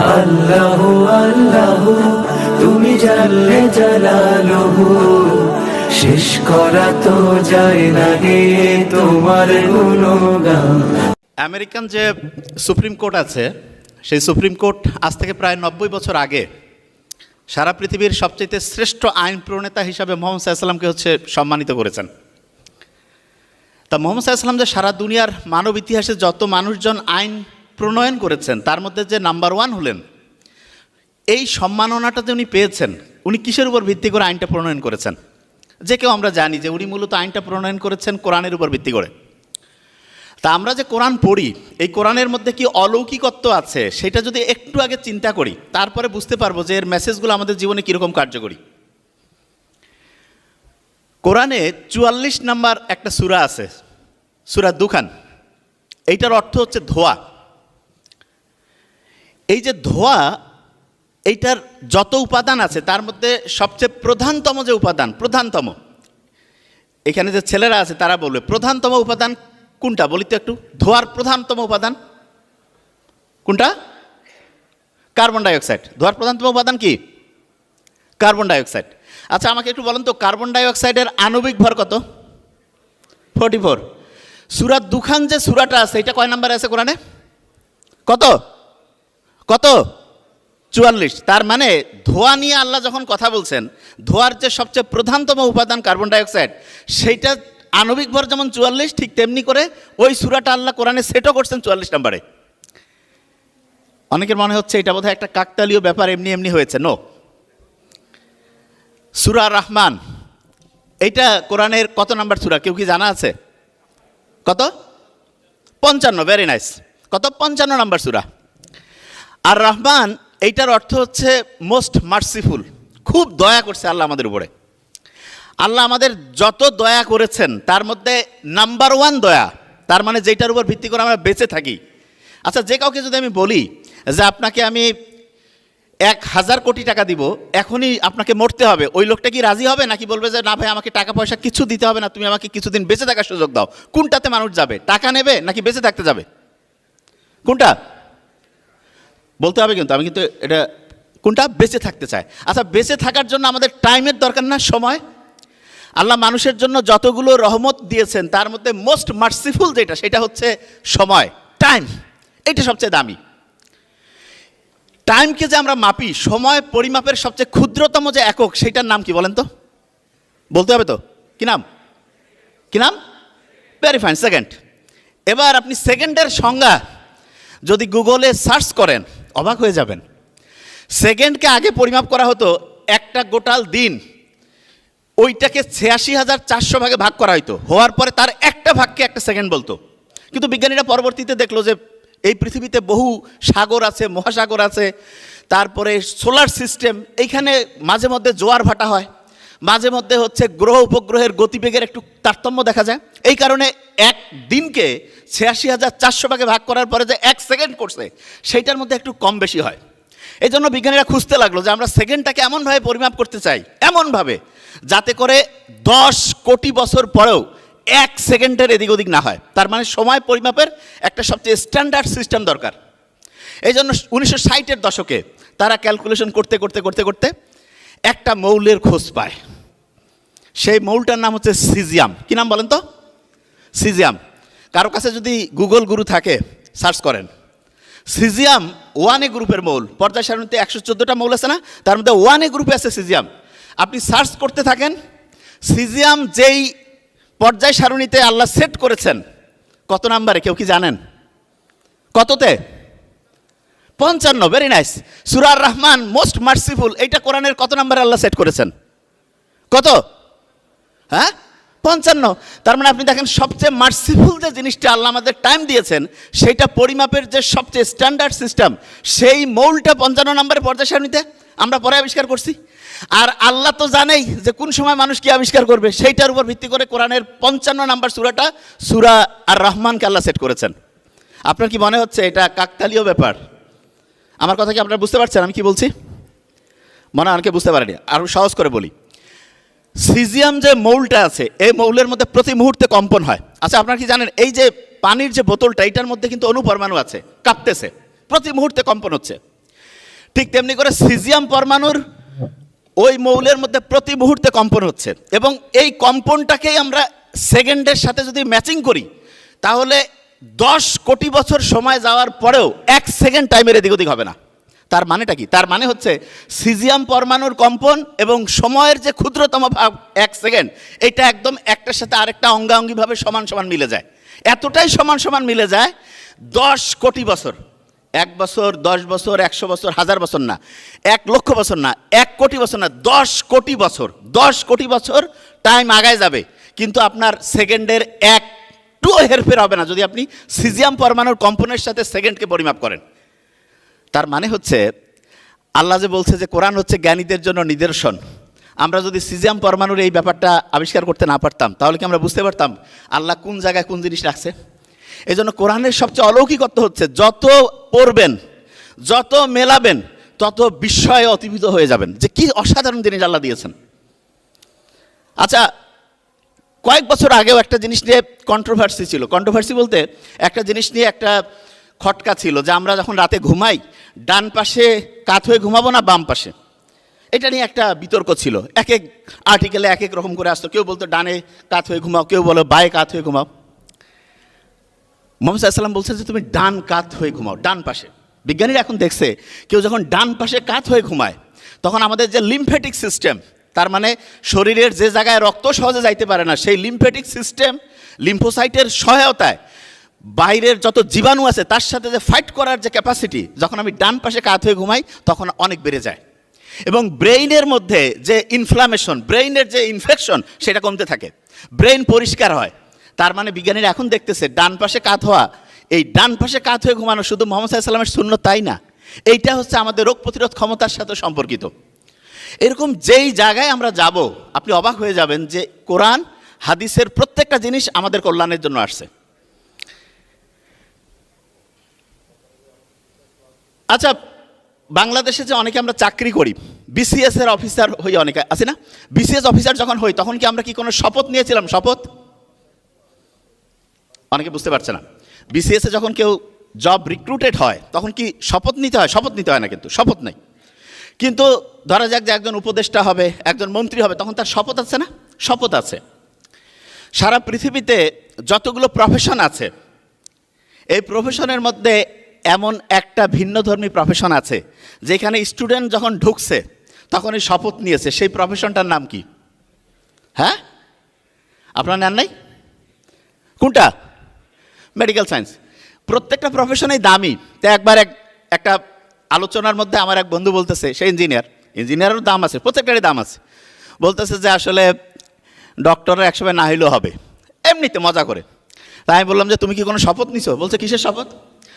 আল্লাহু আল্লাহু তুমি জানলে জালালুহু, শেষ করা তো যায় না গে তোমার গুণগান। আমেরিকান যে সুপ্রিম কোর্ট আছে, সেই সুপ্রিম কোর্ট আজ থেকে প্রায় 90 বছর আগে সারা পৃথিবীর সবচেয়ে শ্রেষ্ঠ আইন প্রণেতা হিসাবে মোহাম্মদ সাল্লামকে সম্মানিত করেছেন। তা মোহাম্মদ সাল্লাম যে সারা দুনিয়ার মানব ইতিহাসে যত মানুষজন আইন প্রণয়ন করেছেন তার মধ্যে যে নাম্বার 1 হলেন, এই সম্মাননাটা যে উনি পেয়েছেন, উনি কিসের উপর ভিত্তি করে আইনটা প্রণয়ন করেছেন? যে কেউ আমরা জানি যে উনি মূলত আইনটা প্রণয়ন করেছেন কোরআনের উপর ভিত্তি করে। তা আমরা যে কোরআন পড়ি, এই কোরআনের মধ্যে কি অলৌকিকত্ব আছে সেটা যদি একটু আগে চিন্তা করি, তারপরে বুঝতে পারবো যে এর মেসেজগুলো আমাদের জীবনে কীরকম কার্যকরী। কোরআনে 44 নম্বর একটা সূরা আছে, সূরা দুখান। এইটার অর্থ হচ্ছে ধোয়া। এই যে ধোয়া, এইটার যত উপাদান আছে তার মধ্যে সবচেয়ে প্রধানতম যে উপাদান, এখানে যে ছেলেরা আছে তারা বলবে প্রধানতম উপাদান কোনটা বলি তো একটু? ধোয়ার প্রধানতম উপাদান কোনটা? Carbon dioxide. ধোয়ার প্রধানতম উপাদান কি? Carbon dioxide. আচ্ছা আমাকে একটু বলেন তো, কার্বন ডাইঅক্সাইডের আণবিক ভর কত? 44। সূরা দুখান যে সূরাটা আছে এটা কয় নাম্বারে আছে কোরআনে? কত কত? 44। তার মানে ধোঁয়া নিয়ে আল্লাহ যখন কথা বলছেন, ধোঁয়ার যে সবচেয়ে প্রধানতম উপাদান কার্বন ডাইঅক্সাইড, সেইটা আণবিক ভর যেমন 44, ঠিক তেমনি করে ওই সূরাটা আল্লাহ কোরআনে সেটও করছেন 44 নম্বরে। অনেকের মনে হচ্ছে এটা বোধহয় একটা কাকতালীয় ব্যাপার, এমনি এমনি হয়েছে। নো। সূরা রহমান, এইটা কোরআনের কত নাম্বার সূরা কেউ কি জানা আছে? কত? 55। Very nice. কত? 55 নাম্বার সূরা। আর রহমান এইটার অর্থ হচ্ছে মোস্ট মার্সিফুল, খুব দয়া করছে আল্লাহ আমাদের উপরে। আল্লাহ আমাদের যত দয়া করেছেন তার মধ্যে নাম্বার 1 দয়া, তার মানে যেটার উপর ভিত্তি করে আমরা বেঁচে থাকি। আচ্ছা যে কাউকে যদি আমি বলি যে আপনাকে আমি 1000 কোটি টাকা দিব, এখনই আপনাকে মরতে হবে, ওই লোকটা কি রাজি হবে? নাকি বলবে যে না ভাই আমাকে টাকা পয়সা কিছু দিতে হবে না, তুমি আমাকে কিছুদিন বেঁচে থাকার সুযোগ দাও? কোনটাতে মানুষ যাবে? টাকা নেবে নাকি বেঁচে থাকতে যাবে? কোনটা বলতে হবে কিন্তু, আমি কিন্তু এটা কোনটা বেঁচে থাকতে চাই। আচ্ছা বেঁচে থাকার জন্য আমাদের টাইমের দরকার না, সময়? আল্লাহ মানুষের জন্য যতগুলো রহমত দিয়েছেন তার মধ্যে মোস্ট মার্সিফুল যেটা, সেটা হচ্ছে সময়, টাইম। এইটা সবচেয়ে দামি। টাইমকে যে আমরা মাপি, সময় পরিমাপের সবচেয়ে ক্ষুদ্রতম যে একক, সেটার নাম কি বলেন তো? বলতে হবে তো। কি নাম? কি নাম? Very fine, second. এবার আপনি সেকেন্ডের সংজ্ঞা যদি গুগলে সার্চ করেন অবাক হয়ে যাবেন। সেকেন্ডকে আগে পরিমাপ করা হতো একটা গোটাল দিন, ওইটাকে 86,400 ভাগে ভাগ করা হইতো, হওয়ার পরে তার একটা ভাগকে একটা সেকেন্ড বলতো। কিন্তু বিজ্ঞানীরা পরবর্তীতে দেখলো যে এই পৃথিবীতে বহু সাগর আছে, মহাসাগর আছে, তারপরে সোলার সিস্টেম, এইখানে মাঝে মধ্যে জোয়ার ভাটা হয়, মাঝে মধ্যে হচ্ছে গ্রহ উপগ্রহের গতিবেগের একটু তারতম্য দেখা যায়। এই কারণে এক দিনকে 86,400 ভাগে ভাগ করার পরে যে 1 সেকেন্ড করছে, সেইটার মধ্যে একটু কম বেশি হয়। এই জন্য বিজ্ঞানীরা খুঁজতে লাগলো যে আমরা সেকেন্ডটাকে এমনভাবে পরিমাপ করতে চাই, এমনভাবে যাতে করে 10 কোটি বছর পরেও 1 সেকেন্ডের এদিক ওদিক না হয়। তার মানে সময় পরিমাপের একটা সবচেয়ে স্ট্যান্ডার্ড সিস্টেম দরকার। এই জন্য 1960-এর দশকে তারা ক্যালকুলেশন করতে করতে করতে করতে একটা মৌলের খোঁজ পায়। সেই মৌলটার নাম হচ্ছে সিজিয়াম। কি নাম বলেন তো? সিজিয়াম। কারো কাছে যদি গুগল গুরু থাকে সার্চ করেন, সিজিয়াম 1A গ্রুপের মৌল। পর্যায় সারণীতে 114টা মৌল আছে না, তার মধ্যে 1A গ্রুপে আছে সিজিয়াম। আপনি সার্চ করতে থাকেন, সিজিয়াম যেই পর্যায় সারণীতে আল্লাহ সেট করেছেন, কত নাম্বারে কেউ কি জানেন? কততে? 55। Very nice. Surah Rahman most merciful, এইটা কোরআনের কত নাম্বারে আল্লাহ সেট করেছেন? কত? হ্যাঁ, 55। তার মানে আপনি দেখেন সবচেয়ে মার্সিফুল যে জিনিসটা আল্লাহ আমাদের টাইম দিয়েছেন, সেইটা পরিমাপের যে সবচেয়ে স্ট্যান্ডার্ড সিস্টেম, সেই মৌলটা 55 নম্বরে পর্যায় সারণীতে আমরা পরে আবিষ্কার করছি। আর আল্লাহ তো জানেই যে কোন সময় মানুষ কি আবিষ্কার করবে, সেইটার উপর ভিত্তি করে কোরআনের 55 নম্বর সূরাটা, সূরা আর রহমানকে আল্লাহ সেট করেছেন। আপনার কি মনে হচ্ছে এটা কাকতালীয় ব্যাপার? আমার কথা কি আপনারা বুঝতে পারছেন আমি কি বলছি? মনে হয় অনেকে বুঝতে পারেনি। আরও সহজ করে বলি, সিজিয়াম যে মৌলটা আছে, এই মৌলের মধ্যে প্রতি মুহূর্তে কম্পন হয়। আচ্ছা আপনারা কি জানেন এই যে পানির যে বোতলটা, এইটার মধ্যে কিন্তু অণু পরমাণু আছে, কাঁপতেছে, প্রতি মুহূর্তে কম্পন হচ্ছে। ঠিক তেমনি করে সিজিয়াম পরমাণুর ওই মৌলের মধ্যে প্রতি মুহূর্তে কম্পন হচ্ছে, এবং এই কম্পনটাকেই আমরা সেকেন্ডের সাথে যদি ম্যাচিং করি তাহলে 10 কোটি বছর সময় যাওয়ার পরেও 1 সেকেন্ড টাইমের এদিক ওদিক হবে না। তার মানেটা কি? তার মানে হচ্ছে সিজিয়াম পরমাণুর কম্পন এবং সময়ের যে ক্ষুদ্রতম ভাগ 1 সেকেন্ড, এটা একদম একটার সাথে আরেকটা অঙ্গাঙ্গিভাবে সমান সমান মিলে যায়। এতটাই সমান সমান মিলে যায় 10 কোটি বছর, 1 বছর, 10 বছর, 100 বছর, 1000 বছর না, 1 লক্ষ বছর না, 1 কোটি বছর না, 10 কোটি বছর, 10 কোটি বছর টাইম আগায় যাবে, কিন্তু আপনার সেকেন্ডের একটু হেরফের হবে না যদি আপনি সিজিয়াম পরমাণুর কম্পনের সাথে সেকেন্ডকে পরিমাপ করেন। তার মানে হচ্ছে আল্লাহ যে বলছে যে কোরআন হচ্ছে জ্ঞানীদের জন্য নিদর্শন, আমরা যদি সিজিয়াম পরমাণুর এই ব্যাপারটা আবিষ্কার করতে না পারতাম তাহলে কি আমরা বুঝতে পারতাম আল্লাহ কোন জায়গায় কোন জিনিস রাখছে? এই জন্য কোরআনের সবচেয়ে অলৌকিকত্ব হচ্ছে যত পড়বেন, যত মেলাবেন, তত বিস্ময়ে অতিভূত হয়ে যাবেন যে কি অসাধারণ জিনিস আল্লাহ দিয়েছেন। আচ্ছা, কয়েক বছর আগেও একটা জিনিস নিয়ে কন্ট্রোভার্সি ছিল। কন্ট্রোভার্সি বলতে একটা জিনিস নিয়ে একটা খটকা ছিল যে আমরা যখন রাতে ঘুমাই ডান পাশে কাত হয়ে ঘুমাবো না বাম পাশে, এটা নিয়ে একটা বিতর্ক ছিল। এক এক আর্টিকেলে এক এক রকম করে আসতো। কেউ বলতো ডানে কাত হয়ে ঘুমাও, কেউ বলো বায়ে কাত হয়ে ঘুমাও। মোহাম্মদ সাল্লাল্লাহু বলছে যে তুমি ডান কাত হয়ে ঘুমাও, ডান পাশে। বিজ্ঞানীরা এখন দেখছে কেউ যখন ডান পাশে কাত হয়ে ঘুমায় তখন আমাদের যে লিম্ফেটিক সিস্টেম, তার মানে শরীরের যে জায়গায় রক্ত সহজে যাইতে পারে না, সেই লিম্ফেটিক সিস্টেম লিম্ফোসাইটের সহায়তায় বাইরের যত জীবাণু আছে তার সাথে যে ফাইট করার যে ক্যাপাসিটি, যখন আমি ডান পাশে কাত হয়ে ঘুমাই তখন অনেক বেড়ে যায়, এবং ব্রেইনের মধ্যে যে ইনফ্লামেশন, ব্রেইনের যে ইনফেকশন সেটা কমতে থাকে, ব্রেইন পরিষ্কার হয়। তার মানে বিজ্ঞানীরা এখন দেখতেছে ডান পাশে কাত হওয়া, এই ডান পাশে কাত হয়ে ঘুমানো শুধু মোহাম্মদ সাল্লাল্লাহু আলাইহি ওয়াসাল্লামের সুন্নত তাই না, এইটা হচ্ছে আমাদের রোগ প্রতিরোধ ক্ষমতার সাথে সম্পর্কিত। এরকম যেই জায়গায় আমরা যাব আপনি অবাক হয়ে যাবেন যে কোরআন হাদিসের প্রত্যেকটা জিনিস আমাদের কল্যাণের জন্য আসছে। আচ্ছা, বাংলাদেশে যে অনেকে আমরা চাকরি করি, বিসিএস এর অফিসার হই অনেকে আছে না? বিসিএস অফিসার যখন হই তখন কি আমরা কি কোনো শপথ নিয়েছিলাম? শপথ অনেকে বুঝতে পারছে না। বিসিএস এ যখন কেউ জব রিক্রুটেড হয় তখন কি শপথ নিতে হয়? শপথ নিতে হয় না, কিন্তু শপথ নেই। কিন্তু ধরা যাক যে একজন উপদেষ্টা হবে, একজন মন্ত্রী হবে, তখন তার শপথ আছে না? শপথ আছে। সারা পৃথিবীতে যতগুলো প্রফেশন আছে এই প্রফেশনের মধ্যে এমন একটা ভিন্নধর্মী প্রফেশন আছে যেখানে স্টুডেন্ট যখন ঢুকছে তখনই শপথ নিয়েছে। সেই প্রফেশনটার নাম কি? হ্যাঁ, আপনারা নেন নাই? কোনটা? Medical science. প্রত্যেকটা প্রফেশনেই দামি। তো একবার একটা আলোচনার মধ্যে আমার এক বন্ধু বলতেছে, সে ইঞ্জিনিয়ারেরও দাম আছে, প্রত্যেকটারই দাম আছে, বলতেছে যে আসলে ডক্টরের একসময় না হইলেও হবে, এমনিতে মজা করে। তাই আমি বললাম যে তুমি কি কোনো শপথ নিছো? বলছে কিসের শপথ?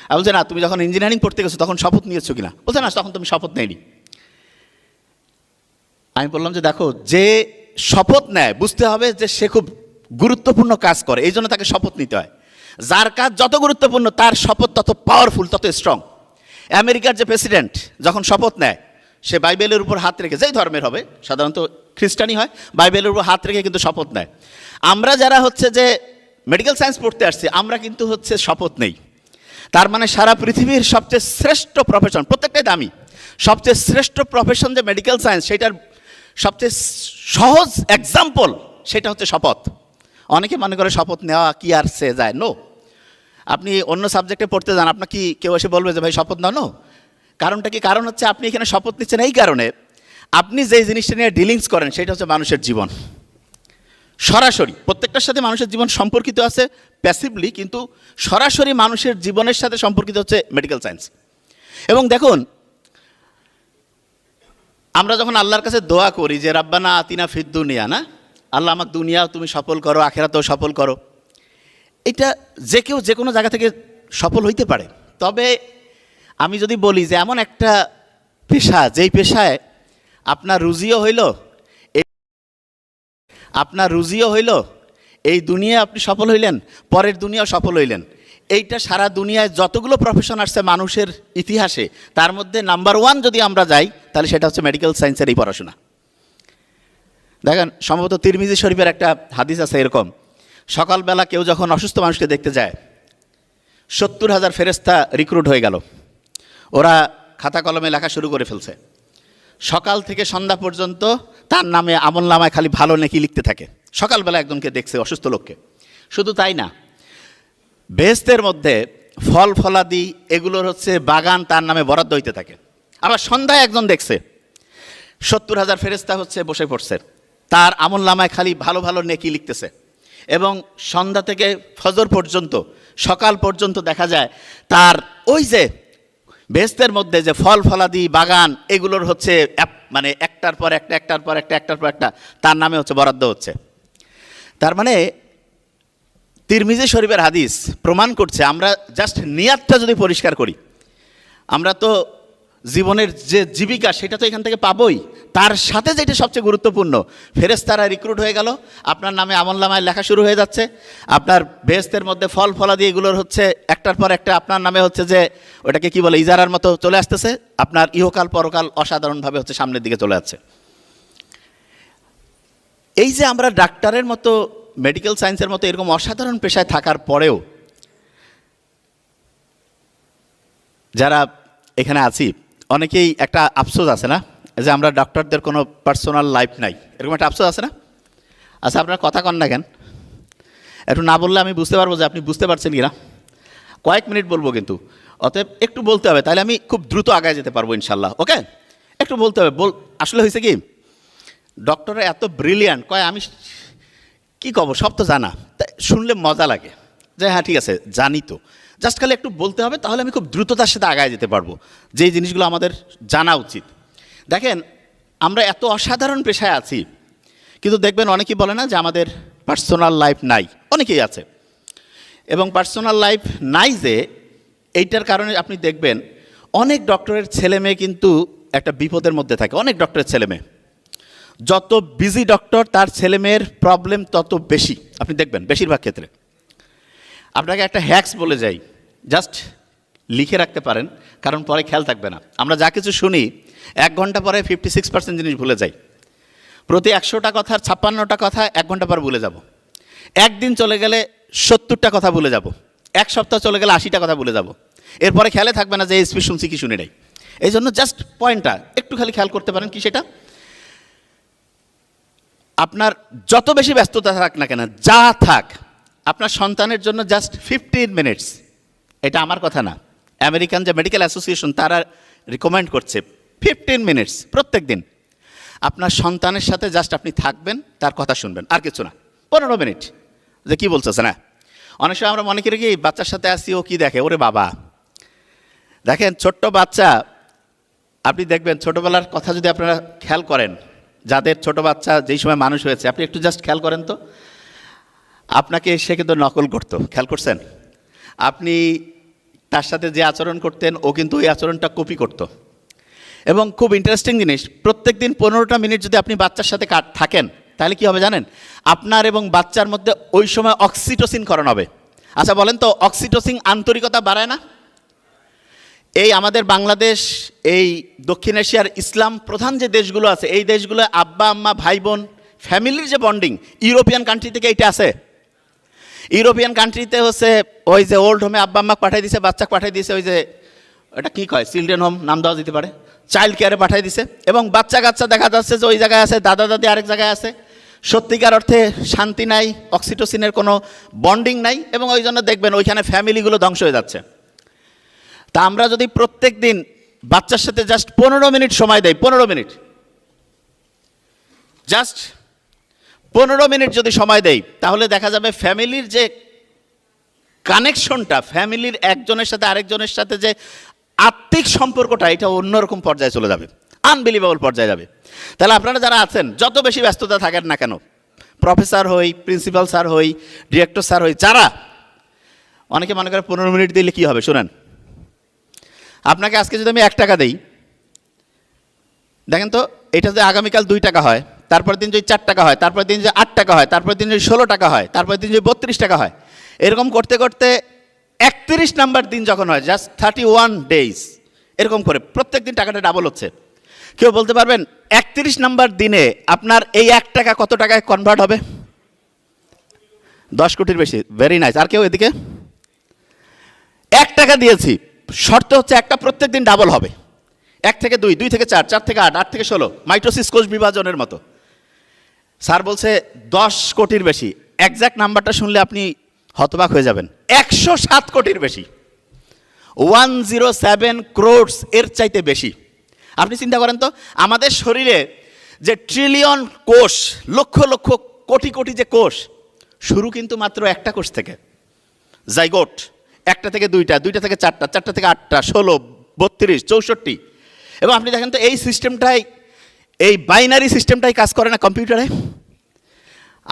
আমি বলছি না, তুমি যখন ইঞ্জিনিয়ারিং পড়তে গেছো তখন শপথ নিয়েছো কিনা? বলছে না, তখন তুমি শপথ নেয়নি। আমি বললাম যে দেখো, যে শপথ নেয় বুঝতে হবে যে সে খুব গুরুত্বপূর্ণ কাজ করে, এই জন্য তাকে শপথ নিতে হয়। যার কাজ যত গুরুত্বপূর্ণ তার শপথ তত পাওয়ারফুল, তত স্ট্রং। আমেরিকার যে প্রেসিডেন্ট যখন শপথ নেয় সে বাইবেলের উপর হাত রেখে, যেই ধর্মের হবে, সাধারণত খ্রিস্টানই হয়, বাইবেলের উপর হাত রেখে কিন্তু শপথ নেয়। আমরা যারা হচ্ছে যে মেডিকেল সায়েন্স পড়তে আসছি আমরা কিন্তু হচ্ছে শপথ নেই। তার মানে সারা পৃথিবীর সবচেয়ে শ্রেষ্ঠ প্রফেশন, প্রত্যেকটাই দামি, সবচেয়ে শ্রেষ্ঠ প্রফেশন যে মেডিকেল সায়েন্স, সেটার সবচেয়ে সহজ এক্সাম্পল সেটা হচ্ছে শপথ। অনেকে মনে করে শপথ নেওয়া কি আর সে যায়? নো। আপনি অন্য সাবজেক্টে পড়তে যান, আপনার কি কেউ এসে বলবে যে ভাই শপথ নাও? নো। কারণটা কি? কারণ হচ্ছে আপনি এখানে শপথ নিচ্ছেন এই কারণে, আপনি যেই জিনিসটা নিয়ে ডিলিংস করেন সেটা হচ্ছে মানুষের জীবন। সরাসরি প্রত্যেকটার সাথে মানুষের জীবন সম্পর্কিত আছে প্যাসিভলি, কিন্তু সরাসরি মানুষের জীবনের সাথে সম্পর্কিত হচ্ছে মেডিকেল সায়েন্স। এবং দেখুন, আমরা যখন আল্লাহর কাছে দোয়া করি যে রাব্বানা আতিনা ফিদ দুনিয়া, না, আল্লাহ আমার দুনিয়া তুমি সফল করো, আখিরাতেও সফল করো, এটা যে কেউ যে কোনো জায়গা থেকে সফল হইতে পারে। তবে আমি যদি বলি যে এমন একটা পেশা, যেই পেশায় আপনার রুজিও হইল, এই দুনিয়া আপনি সফল হইলেন, পরের দুনিয়াও সফল হইলেন, এইটা সারা দুনিয়ায় যতগুলো প্রফেশন আসছে মানুষের ইতিহাসে, তার মধ্যে নাম্বার 1 যদি আমরা যাই তাহলে সেটা হচ্ছে মেডিকেল সায়েন্সের এই পড়াশোনা। দেখেন, সম্ভবত তিরমিজি শরীফের একটা হাদিস আছে এরকম, সকালবেলা কেউ যখন অসুস্থ মানুষকে দেখতে যায় 70,000 ফেরেশতা রিক্রুট হয়ে গেল। ওরা খাতা কলমে লেখা শুরু করে ফেলছে। সকাল থেকে সন্ধ্যা পর্যন্ত তার নামে আমল নামায় খালি ভালো নেকি লিখতে থাকে। সকালবেলা একজনকে দেখছে, অসুস্থ লোককে। শুধু তাই না, বেহেশতের মধ্যে ফল ফলাদি এগুলোর হচ্ছে বাগান তার নামে বরাদ্দ হইতে থাকে। আবার সন্ধ্যায় একজন দেখছে 70,000 ফেরেশতা হচ্ছে বসে পড়ছে, তার আমল নামায় খালি ভালো ভালো নেকি লিখতেছে। এবং সন্ধ্যা থেকে ফজর পর্যন্ত, সকাল পর্যন্ত দেখা যায় তার ওই যে বেহেশতের মধ্যে যে ফল ফলাদি বাগান এগুলোর হচ্ছে মানে একটার পর একটা, একটার পর একটা, একটার পর একটা তার নামে হচ্ছে বরাদ্দ হচ্ছে। তার মানে তিরমিজি শরীফের হাদিস প্রমাণ করছে, আমরা জাস্ট নিয়াতটা যদি পরিষ্কার করি, আমরা তো জীবনের যে জীবিকা সেটা তো এখান থেকে পাবোই। তার সাথে যেটা সবচেয়ে গুরুত্বপূর্ণ, ফেরেশতারা রিক্রুট হয়ে গেল, আপনার নামে আমলনামায় লেখা শুরু হয়ে যাচ্ছে। আপনার বেহেশতের মধ্যে ফল ফলাদি এগুলোর হচ্ছে একটার পর একটা আপনার নামে হচ্ছে যে ওটাকে কি বলে ইজারার মতো চলে আসতেছে। আপনার ইহকাল পরকাল অসাধারণভাবে হচ্ছে সামনের দিকে চলে যাচ্ছে। এই যে আমরা ডাক্তারের মতো, মেডিকেল সায়েন্সের মতো এরকম অসাধারণ পেশায় থাকার পরেও যারা এখানে আছি, অনেকেই একটা আফসোস আছে না যে আমরা ডক্টরদের কোনো পার্সোনাল লাইফ নাই, এরকম একটা আফসোস আছে না? আচ্ছা, আপনার কথা কন না কেন? একটু না বললে আমি বুঝতে পারবো যে আপনি বুঝতে পারছেন কি না। কয়েক মিনিট বলবো কিন্তু, অতএব একটু বলতে হবে, তাহলে আমি খুব দ্রুত আগায় যেতে পারবো ইনশাল্লাহ। ওকে, একটু বলতে হবে। আসলে হয়েছে কি, ডক্টররা এত ব্রিলিয়ান্ট, কয় আমি কি কব, সব তো জানা, তাই শুনলে মজা লাগে যে হ্যাঁ ঠিক আছে জানি তো, জাস্ট খালি একটু বলতে হবে, তাহলে আমি খুব দ্রুততার সাথে আগায় যেতে পারবো, যেই জিনিসগুলো আমাদের জানা উচিত। দেখেন, আমরা এত অসাধারণ পেশায় আছি, কিন্তু দেখবেন অনেকেই বলে না যে আমাদের পার্সোনাল লাইফ নাই, অনেকেই আছে। এবং পার্সোনাল লাইফ নাই যে এইটার কারণে আপনি দেখবেন অনেক ডক্টরের ছেলে মেয়ে কিন্তু একটা বিপদের মধ্যে থাকে। অনেক ডক্টরের ছেলে মেয়ে, যত বিজি ডক্টর তার ছেলে মেয়ের প্রবলেম তত বেশি, আপনি দেখবেন বেশিরভাগ ক্ষেত্রে। আপনাকে একটা হ্যাক্স বলে যাই, জাস্ট লিখে রাখতে পারেন, কারণ পরে খেয়াল থাকবে না। আমরা যা কিছু শুনি 1 ঘন্টা পরে 56% জিনিস ভুলে যাই। প্রতি 100টা কথার 56টা কথা 1 ঘন্টা পর ভুলে যাব। একদিন চলে গেলে 70টা কথা ভুলে যাব। 1 সপ্তাহ চলে গেলে 80টা কথা ভুলে যাব। এরপরে খেয়ালে থাকবে না যে এই স্পিচ শুনছি কি শুনি নাই। এই জন্য জাস্ট পয়েন্টটা একটু খালি খেয়াল করতে পারেন। কি সেটা? আপনার যত বেশি ব্যস্ততা থাক না কেন, যা থাক, আপনার সন্তানের জন্য জাস্ট 15 মিনিটস, এটা আমার কথা না, আমেরিকান যে মেডিকেল অ্যাসোসিয়েশন তারা রিকমেন্ড করছে 15 মিনিটস প্রত্যেক দিন আপনার সন্তানের সাথে জাস্ট আপনি থাকবেন, তার কথা শুনবেন, আর কিছু না। 15 মিনিট, যে কী বলতেছে না। অনেক সময় আমরা মনে করি কি বাচ্চার সাথে আসছি, ও কি দেখে, ওরে বাবা। দেখেন, ছোট্ট বাচ্চা, আপনি দেখবেন ছোটোবেলার কথা যদি আপনারা খেয়াল করেন, যাদের ছোট বাচ্চা যেই সময় মানুষ হয়েছে, আপনি একটু জাস্ট খেয়াল করেন তো, আপনাকে সে কিন্তু নকল করতো, খেয়াল করছেন? আপনি তার সাথে যে আচরণ করতেন, ও কিন্তু ওই আচরণটা কপি করতো। এবং খুব ইন্টারেস্টিং জিনিস, প্রত্যেক দিন 15টা মিনিট যদি আপনি বাচ্চার সাথে থাকেন, তাহলে কি হবে জানেন? আপনার এবং বাচ্চার মধ্যে ওই সময় অক্সিটোসিন ক্ষরণ হবে। আচ্ছা বলেন তো, অক্সিটোসিন আন্তরিকতা বাড়ায় না? এই আমাদের বাংলাদেশ, এই দক্ষিণ এশিয়ার ইসলাম প্রধান যে দেশগুলো আছে, এই দেশগুলো আব্বা আম্মা ভাই বোন ফ্যামিলির যে বন্ডিং, ইউরোপিয়ান কান্ট্রি থেকে এইটা আছে। ইউরোপিয়ান কান্ট্রিতে হচ্ছে ওই যে ওল্ড হোমে আব্বা আম্মা পাঠাই দিছে, বাচ্চা পাঠাই দিছে, ওই যে এটা কী কয়, চিলড্রেন হোম নাম দেওয়া যেতে পারে, চাইল্ড কেয়ারে পাঠাই দিছে। এবং বাচ্চা কাচ্চা দেখা যাচ্ছে যে ওই জায়গায় আছে, দাদা দাদি আরেক জায়গায় আছে। সত্যিকার অর্থে শান্তি নাই, অক্সিটোসিনের কোনো বন্ডিং নাই, এবং ওই জন্য দেখবেন ওইখানে ফ্যামিলিগুলো ধ্বংস হয়ে যাচ্ছে। তা আমরা যদি প্রত্যেক দিন বাচ্চার সাথে জাস্ট 15 মিনিট সময় দেয়, 15 মিনিট, জাস্ট 15 মিনিট যদি সময় দেই, তাহলে দেখা যাবে ফ্যামিলির যে কানেকশনটা, ফ্যামিলির একজনের সাথে আরেকজনের সাথে যে আত্মিক সম্পর্কটা, এটা অন্যরকম পর্যায়ে চলে যাবে, আনবিলিভেবল পর্যায়ে যাবে। তাহলে আপনারা যারা আছেন, যত বেশি ব্যস্ততা থাকেন না কেন, প্রফেসর হই, প্রিন্সিপাল স্যার হই, ডিরেক্টর স্যার হই, যারা, অনেকে মনে করে 15 মিনিট দিলে কী হবে। শোনেন, আপনাকে আজকে যদি আমি 1 টাকা দিই, দেখেন তো, এটা যদি আগামীকাল 2 টাকা হয়, তারপর দিন যদি 4 টাকা হয়, তারপর দিন যদি 8 টাকা হয়, তারপর দিন যদি 16 টাকা হয়, তারপর দিন যদি 32 টাকা হয়, এরকম করতে করতে 31 নাম্বার দিন যখন হয়, জাস্ট 31 ডেজ, এরকম করে প্রত্যেক দিন টাকাটা ডাবল হচ্ছে। কেউ বলতে পারবেন 31 নাম্বার দিনে আপনার এই 1 টাকা কত টাকায় কনভার্ট হবে? 10 কোটির বেশি। Very nice. আর কেউ এদিকে? 1 টাকা দিয়েছি, শর্ত হচ্ছে একটা প্রত্যেক দিন ডাবল হবে। 1 থেকে 2, 2 থেকে 4, 4 থেকে 8, 8 থেকে 16, মাইটোসিস কোষ বিভাজনের মতো। স্যার বলছে 10 কোটির বেশি। এক্স্যাক্ট নাম্বারটা শুনলে আপনি হতবাক হয়ে যাবেন, 107 কোটির বেশি, 107 crores এর চাইতে বেশি। আপনি চিন্তা করেন তো, আমাদের শরীরে যে ট্রিলিয়ন কোষ, লক্ষ লক্ষ কোটি কোটি যে কোষ, শুরু কিন্তু মাত্র একটা কোষ থেকে, জাইগোট, 1টা থেকে 2টা, 2টা থেকে 4টা, 4টা থেকে 8টা, 16, 32, 64। এবং আপনি দেখেন তো এই সিস্টেমটাই, এই বাইনারি সিস্টেমটাই কাজ করে না কম্পিউটারে।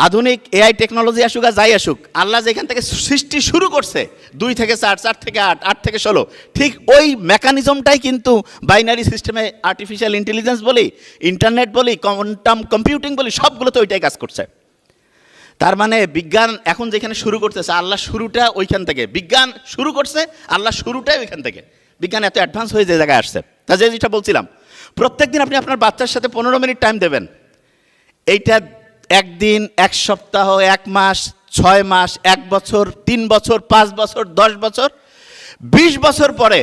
আধুনিক এআই টেকনোলজি আসুক আর যাই আসুক, আল্লাহ যেখান থেকে সৃষ্টি শুরু করছে 2 থেকে 4, 4 থেকে 8, 8 থেকে 16, ঠিক ওই মেকানিজমটাই কিন্তু বাইনারি সিস্টেমে, আর্টিফিশিয়াল ইন্টেলিজেন্স বলি, ইন্টারনেট বলি, কোয়ান্টাম কম্পিউটিং বলি, সবগুলোতে ওইটাই কাজ করছে। তার মানে বিজ্ঞান এখন যেখানে শুরু করতেছে, আল্লাহ শুরুটা ওইখান থেকে, বিজ্ঞান শুরু করছে, আল্লাহ শুরুটাই ওইখান থেকে। বিজ্ঞান এত অ্যাডভান্স হয়ে যে জায়গায় আসছে। তা যেটা বলছিলাম, প্রত্যেকদিন আপনি আপনার বাচ্চার সাথে 15 মিনিট টাইম দেবেন। এইটা 1 দিন, 1 সপ্তাহ, 1 মাস, 6 মাস, 1 বছর, 3 বছর, 5 বছর, 10 বছর, 20 বছর পরে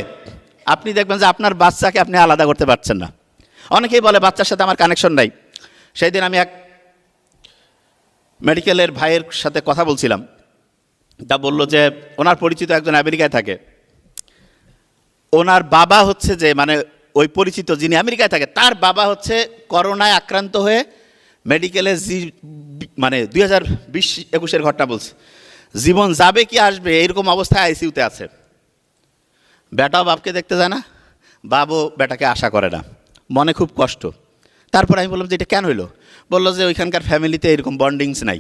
আপনি দেখবেন যে আপনার বাচ্চাকে আপনি আলাদা করতে পারছেন না। অনেকেই বলে বাচ্চার সাথে আমার কানেকশন নাই। সেই দিন আমি এক মেডিকেলের ভাইয়ের সাথে কথা বলছিলাম, তা বলল যে ওনার পরিচিত একজন আমেরিকায় থাকে, ওনার বাবা হচ্ছে যে, মানে ওই পরিচিত যিনি আমেরিকায় থাকে, তার বাবা হচ্ছে করোনায় আক্রান্ত হয়ে মেডিকেলে, মানে 2020-21 ঘটনা বলছে, জীবন যাবে কি আসবে এইরকম অবস্থায় আইসিইউতে আছে। বেটাও বাপকে দেখতে যায় না, বাবও বেটাকে আশা করে না, মনে খুব কষ্ট। তারপর আমি বললাম যে এটা কেন হইলো? বললো যে ওইখানকার ফ্যামিলিতে এরকম বন্ডিংস নাই,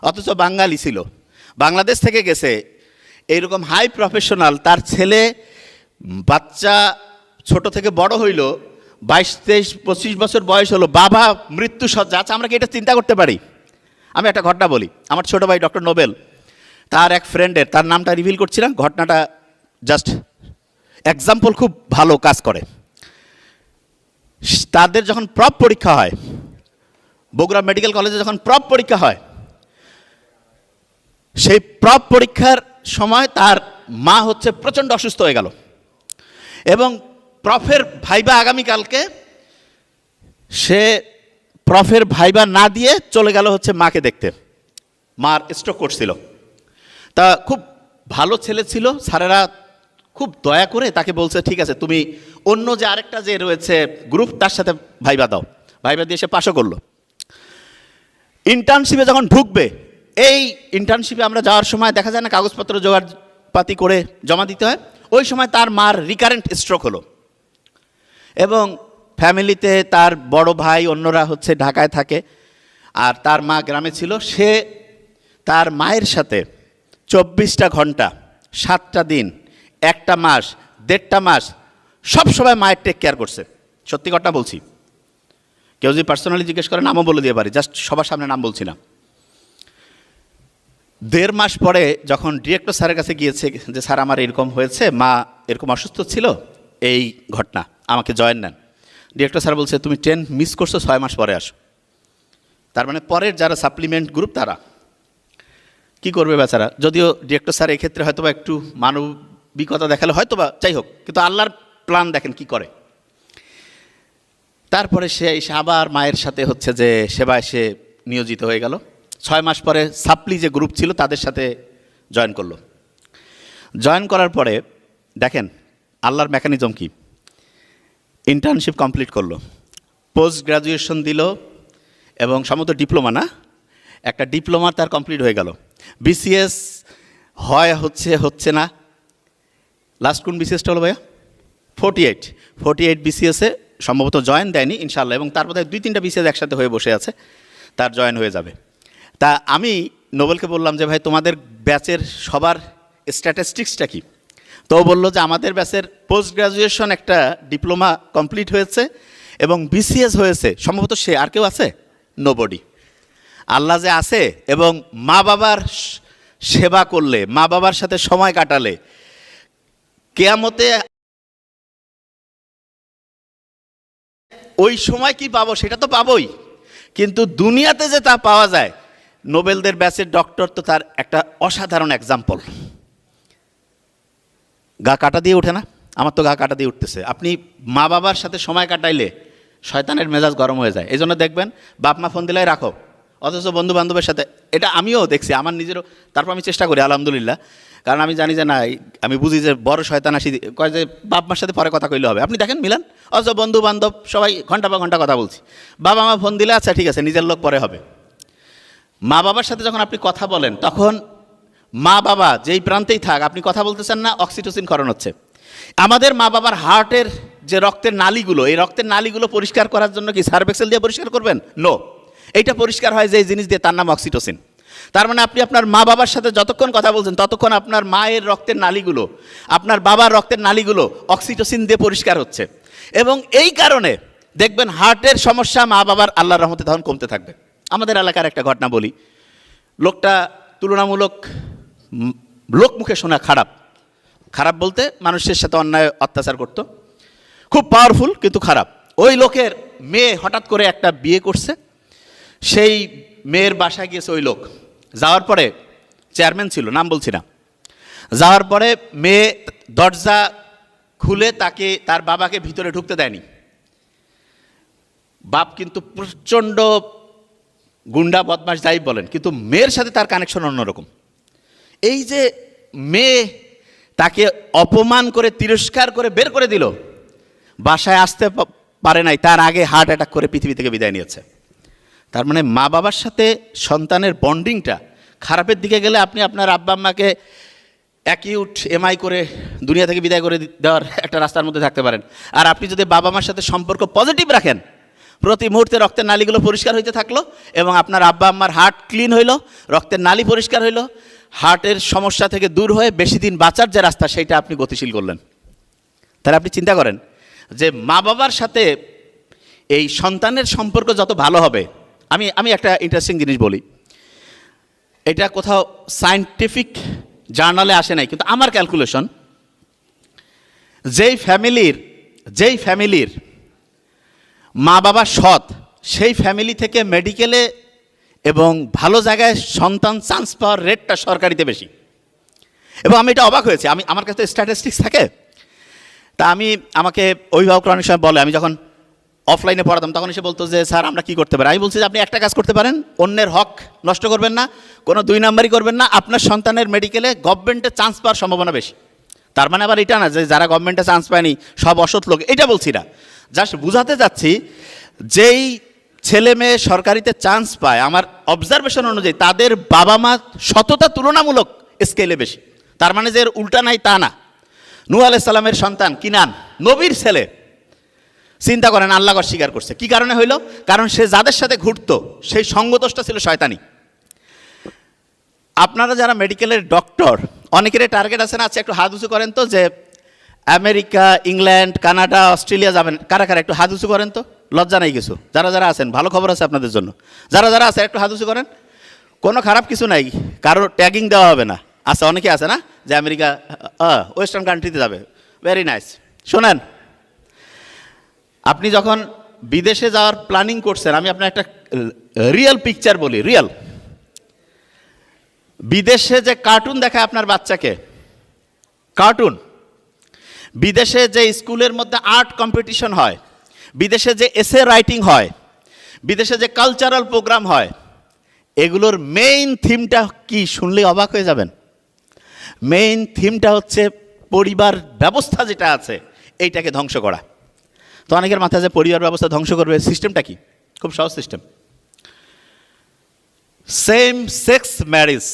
অথচ বাঙালি ছিল, বাংলাদেশ থেকে গেছে, এইরকম হাই প্রফেশনাল, তার ছেলে বাচ্চা ছোট থেকে বড় হইল, 22, 23, 25 বছর বয়স হলো, বাবা মৃত্যু সজ্জা। আচ্ছা, আমরা কি এটা চিন্তা করতে পারি? আমি একটা ঘটনা বলি। আমার ছোট ভাই ডক্টর নোবেল, তার এক ফ্রেন্ডের, তার নামটা রিভিল করছি না, ঘটনাটা জাস্ট এক্সাম্পল, খুব ভালো কাজ করে। তাদের যখন প্রপ পরীক্ষা হয়, বগুড়া মেডিকেল কলেজে যখন প্রপ পরীক্ষা হয়, সেই প্রপ পরীক্ষার সময় তার মা হচ্ছে প্রচণ্ড অসুস্থ হয়ে গেল, এবং প্রফের ভাইবা আগামীকালকে, সে প্রফের ভাইবা না দিয়ে চলে গেল হচ্ছে মাকে দেখতে। মার স্ট্রোক করছিল। তা খুব ভালো ছেলে ছিল, স্যারেরা খুব দয়া করে তাকে বলছে, ঠিক আছে তুমি অন্য যে আরেকটা যে রয়েছে গ্রুপ, তার সাথে ভাইবা দাও। ভাইবা দিয়ে সে পাশও করলো। ইন্টার্নশিপে যখন ঢুকবে, এই ইন্টার্নশিপে আমরা যাওয়ার সময় দেখা যায় না কাগজপত্র জোগাড়পাতি করে জমা দিতে হয়, ওই সময় তার মার রিকারেন্ট স্ট্রোক হলো। এবং ফ্যামিলিতে তার বড় ভাই অন্যরা হচ্ছে ঢাকায় থাকে, আর তার মা গ্রামে ছিল। সে তার মায়ের সাথে 24টা ঘন্টা, 7টা দিন, 1টা মাস, 1.5টা মাস সব সময় মায়ের টেক কেয়ার করছে। সত্যি কথা বলছি, কেউ যদি পার্সোনালি জিজ্ঞেস করে নামও বলে দিয়ে পারি, জাস্ট সবার সামনে নাম বলছি না। 1.5 মাস পরে যখন ডিরেক্টর স্যারের কাছে গিয়েছে যে স্যার আমার এরকম হয়েছে, মা এরকম অসুস্থ ছিল, এই ঘটনা, আমাকে জয়েন নেন। ডিরেক্টর স্যার বলছে তুমি 10 মিস করছো, 6 মাস পরে আসো। তার মানে পরের যারা সাপ্লিমেন্ট গ্রুপ তারা কি করবে বেচারা? যদিও ডিরেক্টর স্যার এক্ষেত্রে হয়তো বা একটু মানবিকতা দেখালে হয়তো বা, যাই হোক, কিন্তু আল্লাহর প্ল্যান দেখেন কি করে। তারপরে সে এসে আবার মায়ের সাথে হচ্ছে যে সেবায় সে নিয়োজিত হয়ে গেল। 6 মাস পরে সাপ্লি যে গ্রুপ ছিল তাদের সাথে জয়েন করলো। জয়েন করার পরে দেখেন আল্লাহর মেকানিজম কি, ইন্টার্নশিপ কমপ্লিট করলো, পোস্ট গ্রাজুয়েশন দিল, এবং সম্ভবত ডিপ্লোমা, না একটা ডিপ্লোমা তার কমপ্লিট হয়ে গেল। বিসিএস হচ্ছে না, লাস্ট কোন বিসিএসটা হলো ভাইয়া? 48 বিসিএসে সম্ভবত জয়েন দেয়নি ইনশাল্লাহ, এবং তারপরে 2-3টা বিসিএস একসাথে হয়ে বসে আছে, তার জয়েন হয়ে যাবে। তা আমি নোবেলকে বললাম যে ভাই তোমাদের ব্যাচের সবার স্ট্যাটিস্টিক্সটা কি? তো বললো যে আমাদের ব্যাচের পোস্ট গ্রাজুয়েশন একটা ডিপ্লোমা কমপ্লিট হয়েছে এবং বিসিএস হয়েছে, সম্ভবত সে, আর কেউ আছে? নোবডি। আল্লাহ যে আছে, এবং মা বাবার সেবা করলে, মা বাবার সাথে সময় কাটালে, কিয়ামতে ওই সময় কি পাবো সেটা তো পাবোই, কিন্তু দুনিয়াতে যে তা পাওয়া যায়, নোবেলদের ব্যাচের ডক্টর তো তার একটা অসাধারণ এক্সাম্পল। গা কাটা দিয়ে ওঠে না? আমার তো গা কাটা দিয়ে উঠতেছে। আপনি মা বাবার সাথে সময় কাটাইলে শয়তানের মেজাজ গরম হয়ে যায়। এই জন্য দেখবেন বাপ মা ফোন দিলাই রাখো, অথচ বন্ধু বান্ধবের সাথে, এটা আমিও দেখছি আমার নিজেরও। তারপর আমি চেষ্টা করি আলহামদুলিল্লাহ, কারণ আমি জানি যে না, আমি বুঝি যে বড় শয়তান আসি কয় যে বাপ মার সাথে পরে কথা কইলে হবে। আপনি দেখেন মিলান, অথচ বন্ধু বান্ধব সবাই ঘন্টা বা ঘন্টা কথা বলছি, বাবা মা ফোন দিলে আচ্ছা ঠিক আছে নিজের লোক পরে হবে। মা বাবার সাথে যখন আপনি কথা বলেন তখন মা বাবা যেই প্রান্তেই থাক, আপনি কথা বলতেছেন না, অক্সিটোসিন ক্ষরণ হচ্ছে। আমাদের মা বাবার হার্টের যে রক্তের নালীগুলো, এই রক্তের নালীগুলো পরিষ্কার করার জন্য কি সার্ফ এক্সেল দিয়ে পরিষ্কার করবেন? নো, এইটা পরিষ্কার হয় যে জিনিস দিয়ে, তার নাম অক্সিটোসিন। তার মানে আপনি আপনার মা বাবার সাথে যতক্ষণ কথা বলছেন ততক্ষণ আপনার মায়ের রক্তের নালীগুলো, আপনার বাবার রক্তের নালীগুলো অক্সিটোসিন দিয়ে পরিষ্কার হচ্ছে। এবং এই কারণে দেখবেন হার্টের সমস্যা মা বাবার আল্লাহর রহমতে তখন কমতে থাকবে। আমাদের এলাকার একটা ঘটনা বলি। লোকটা তুলনামূলক লোক মুখে শোনা খারাপ, খারাপ বলতে মানুষের সাথে অন্যায় অত্যাচার করত, খুব পাওয়ারফুল কিন্তু খারাপ। ওই লোকের মেয়ে হঠাৎ করে একটা বিয়ে করছে, সেই মেয়ের বাসায় গিয়েছে ওই লোক। যাওয়ার পরে চেয়ারম্যান ছিল, নাম বলছি না, যাওয়ার পরে মেয়ে দরজা খুলে তাকে, তার বাবাকে ভিতরে ঢুকতে দেয়নি। বাপ কিন্তু প্রচণ্ড গুন্ডা বদমাশ যাই বলেন, কিন্তু মেয়ের সাথে তার কানেকশন অন্যরকম। এই যে মেয়ে তাকে অপমান করে তিরস্কার করে বের করে দিল, বাসায় আসতে পারে নাই, তার আগে হার্ট অ্যাটাক করে পৃথিবী থেকে বিদায় নিয়েছে। তার মানে মা বাবার সাথে সন্তানের বন্ডিংটা খারাপের দিকে গেলে আপনি আপনার আব্বা আম্মাকে অ্যাকিউট এমআই করে দুনিয়া থেকে বিদায় করে দেওয়ার একটা রাস্তার মধ্যে থাকতে পারেন। আর আপনি যদি বাবা মার সাথে সম্পর্ক পজিটিভ রাখেন, প্রতি মুহূর্তে রক্তের নালীগুলো পরিষ্কার হইতে থাকলো এবং আপনার আব্বা আম্মার হার্ট ক্লিন হইলো, রক্তের নালী পরিষ্কার হইলো, হার্টের সমস্যা থেকে দূর হয়ে বেশি দিন বাঁচার যে রাস্তা সেইটা আপনি গতিশীল করলেন। তাহলে আপনি চিন্তা করেন যে মা বাবার সাথে এই সন্তানের সম্পর্ক যত ভালো হবে। আমি একটা ইন্টারেস্টিং জিনিস বলি, এটা কোথাও সায়েন্টিফিক জার্নালে আসে নাই, কিন্তু আমার ক্যালকুলেশন, যেই ফ্যামিলির মা বাবা সৎ, সেই ফ্যামিলি থেকে মেডিকেলে এবং ভালো জায়গায় সন্তান চান্স পাওয়ার রেটটা সরকারিতে বেশি। এবং আমি এটা অবাক হয়েছি, আমার কাছে স্ট্যাটিস্টিক্স থাকে, তা আমাকে অভিভাবকরা অনেক সময় বলে, আমি যখন অফলাইনে পড়াতাম তখন এসে বলতো যে স্যার আমরা কী করতে পারি। আমি বলছি যে আপনি একটা কাজ করতে পারেন, অন্যের হক নষ্ট করবেন না, কোনো দুই নাম্বারই করবেন না, আপনার সন্তানের মেডিকেলে গভর্নমেন্টে চান্স পাওয়ার সম্ভাবনা বেশি। তার মানে আবার এটা না যে যারা গভর্নমেন্টে চান্স পায়নি সব অসৎ লোক, এটা বলছি না। জাস্ট বুঝাতে যাচ্ছি, যেই ছেলে মেয়ে সরকারিতে চান্স পায় আমার অবজারভেশন অনুযায়ী তাদের বাবা মা সততা তুলনামূলক স্কেলে বেশি। তার মানে যে এর উল্টা নাই তা না। নূহ আলাইহিস সালামের সন্তান কিনান, নবীর ছেলে, চিন্তা করেন আল্লাহ অস্বীকার করছে। কি কারণে হইল? কারণ সে যাদের সাথে ঘুরতো সেই সঙ্গদোষটা ছিল শয়তানি। আপনারা যারা মেডিকেলের ডক্টর, অনেকের টার্গেট আছে না, আচ্ছা একটু হাত উঁচু করেন তো, যে আমেরিকা, ইংল্যান্ড, কানাডা, অস্ট্রেলিয়া যাবেন, কারা কারা একটু হাত উঁচু করেন তো, লজ্জা নেই কিছু। যারা আছেন, ভালো খবর আছে আপনাদের জন্য, যারা আছে একটু হাত উঁচু করেন। কোনো খারাপ কিছু নাই, কারো ট্যাগিং দেওয়া হবে না। আচ্ছা অনেকে আছে না যে আমেরিকা, ওয়েস্টার্ন কান্ট্রিতে যাবে, ভেরি নাইস। শোনেন, আপনি যখন বিদেশে যাওয়ার প্ল্যানিং করছেন, আমি আপনার একটা রিয়েল পিকচার বলি, রিয়েল। বিদেশে যে কার্টুন দেখায় আপনার বাচ্চাকে, কার্টুন, বিদেশে যে স্কুলের মধ্যে আর্ট কম্পিটিশন হয়, বিদেশে যে এসে রাইটিং হয়, বিদেশে যে কালচারাল প্রোগ্রাম হয়, এগুলোর মেইন থিমটা কি শুনলে অবাক হয়ে যাবেন। মেইন থিমটা হচ্ছে পরিবার ব্যবস্থা যেটা আছে এইটাকে ধ্বংস করা। তো অনেকের মাথায় যে পরিবার ব্যবস্থা ধ্বংস করবে, সিস্টেমটা কি? খুব সহজ সিস্টেম, সেম সেক্স ম্যারেজ।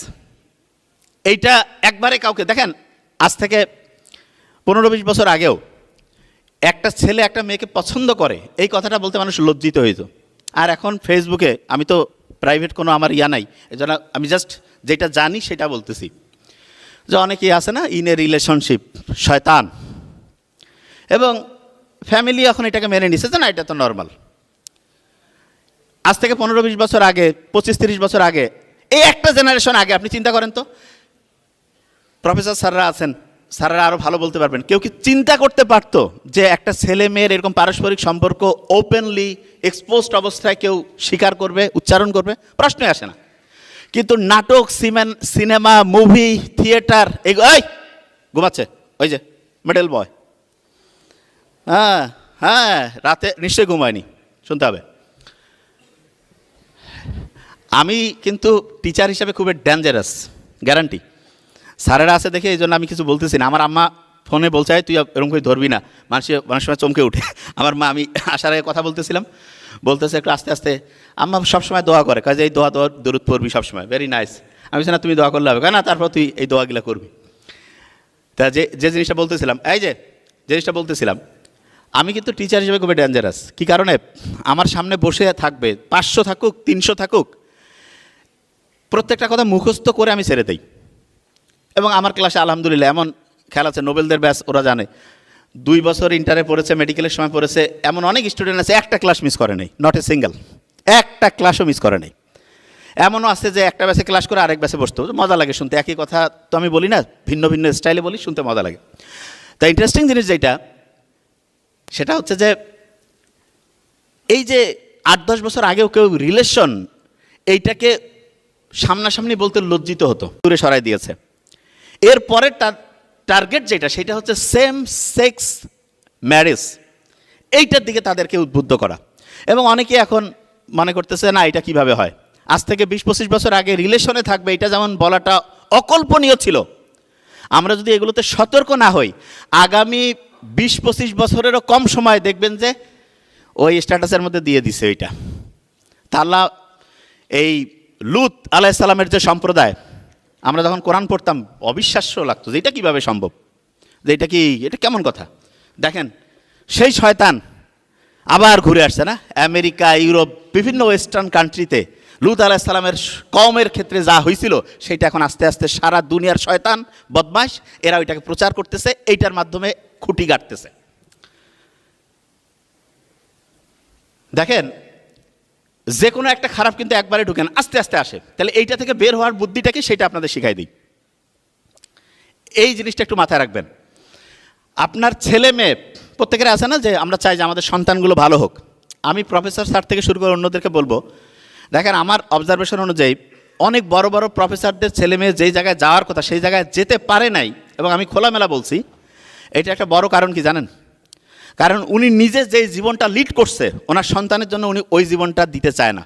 এইটা একবারে কাউকে দেখেন, আজ থেকে 15-20 বছর আগেও একটা ছেলে একটা মেয়েকে পছন্দ করে এই কথাটা বলতে মানুষ লজ্জিত হইতো। আর এখন ফেসবুকে, আমি তো প্রাইভেট কোনো আমার নাই, এজন্য আমি জাস্ট যেটা জানি সেটা বলতেছি, যে অনেকেই আছে না ইন এ রিলেশনশিপ, শয়তান, এবং ফ্যামিলি এখন এটাকে মেনে নিছে যে না এটা তো নর্মাল। আজ থেকে 15-20 বছর আগে, 25-30 বছর আগে, এই একটা জেনারেশন আগে আপনি চিন্তা করেন তো, প্রফেসর স্যাররা আছেন, স্যাররা আরও ভালো বলতে পারবেন, কেউ কি চিন্তা করতে পারতো যে একটা ছেলে মেয়ের এরকম পারস্পরিক সম্পর্ক ওপেনলি এক্সপোজড অবস্থায় কেউ স্বীকার করবে, উচ্চারণ করবে? প্রশ্নই আসে না। কিন্তু নাটক, সিনেমা, মুভি, থিয়েটার, এই ঘুমাচ্ছে ওই যে মিডল বয়, হ্যাঁ হ্যাঁ, রাতে নিশ্চয়ই ঘুমায়নি, শুনতে হবে। আমি কিন্তু টিচার হিসেবে খুবই ডেঞ্জারাস, গ্যারান্টি। স্যারেরা আছে দেখে এই জন্য আমি কিছু বলতেছি না। আমার আম্মা ফোনে বলছে, তুই এরকম করে ধরবি না, মানুষ সময় চমকে উঠে। আমার মা, আমি আসার আগে কথা বলতেছিলাম, বলতেছে একটু আস্তে আস্তে। আম্মা সবসময় দোয়া করে, কাজে এই দোয়া দরুদ পড়বি সবসময়, ভেরি নাইস। আমি বলছি না, তুমি দোয়া করলে হবে, না তারপর তুই এই দোয়াগুলো করবি। তা যে জিনিসটা বলতেছিলাম, এই যে জিনিসটা বলতেছিলাম, আমি কিন্তু টিচার হিসেবে খুবই ডেঞ্জারাস। কী কারণে? আমার সামনে বসে থাকবে 500 থাকুক 300 থাকুক, প্রত্যেকটা কথা মুখস্থ করে আমি ছেড়ে দিই। এবং আমার ক্লাসে আলহামদুলিল্লাহ এমন খেয়াল আছে, নোবেলদের ব্যাচ ওরা জানে, 2 বছর ইন্টারে পড়েছে, মেডিকেলের সময় পড়েছে, এমন অনেক স্টুডেন্ট আছে একটা ক্লাস মিস করে নেই, নট এ সিঙ্গেল, একটা ক্লাসও মিস করে নেই। এমনও আছে যে একটা ব্যাচে ক্লাস করে আরেক ব্যাচে বসতে, মজা লাগে শুনতে। একই কথা তো আমি বলি না, ভিন্ন ভিন্ন স্টাইলে বলি, শুনতে মজা লাগে। তা ইন্টারেস্টিং জিনিস যেটা, সেটা হচ্ছে যে এই যে 8-10 বছর আগেও কেউ রিলেশন এইটাকে সামনাসামনি বলতে লজ্জিত হতো, দূরে সরাই দিয়েছে। এরপরে টার্গেট যেটা, সেটা হচ্ছে সেম সেক্স ম্যারেজ, এইটার দিকে তাদেরকে উদ্বুদ্ধ করা। এবং অনেকে এখন মনে করতেছে না, এটা কিভাবে হয়। আজ থেকে 20-25 বছর আগে রিলেশনে থাকবে, এটা যেমন বলাটা অকল্পনীয় ছিল। আমরা যদি এগুলোতে সতর্ক না হই, আগামী 20-25 বছরেরও কম সময় দেখবেন যে ওই স্ট্যাটাসের মধ্যে দিয়ে দিছে ওইটা। তাহলে এই লুত আলাইহিস সালামের যে সম্প্রদায়, আমরা যখন কোরআন পড়তাম অবিশ্বাস্য লাগতো যে এটা কীভাবে সম্ভব, যে এটা কেমন কথা। দেখেন, সেই শয়তান আবার ঘুরে আসছে না, আমেরিকা, ইউরোপ, বিভিন্ন ওয়েস্টার্ন কান্ট্রিতে লুত আলাইহিস সালামের কওমের ক্ষেত্রে যা হয়েছিল, সেটা এখন আস্তে আস্তে সারা দুনিয়ার শয়তান বদমাশ এরা ওইটাকে প্রচার করতেছে, এইটার মাধ্যমে খুঁটি গাড়তেছে। দেখেন, যে কোনো একটা খারাপ কিন্তু একবারে ঢুকেন, আস্তে আস্তে আসে। তাহলে এইটা থেকে বের হওয়ার বুদ্ধিটা কি, সেটা আপনাদের শিখাই দিই। এই জিনিসটা একটু মাথায় রাখবেন। আপনার ছেলে মেয়ে প্রত্যেকের আছে না, যে আমরা চাই যে আমাদের সন্তানগুলো ভালো হোক। আমি প্রফেসর স্যার থেকে শুরু করে অন্যদেরকে বলবো, দেখেন আমার অবজারভেশন অনুযায়ী অনেক বড় বড় প্রফেসরদের ছেলে মেয়ে যেই জায়গায় যাওয়ার কথা সেই জায়গায় যেতে পারে নাই। এবং আমি খোলামেলা বলছি, এটা একটা বড় কারণ কি জানেন? কারণ উনি নিজে যেই জীবনটা লিড করছে, ওনার সন্তানের জন্য উনি ওই জীবনটা দিতে চায় না।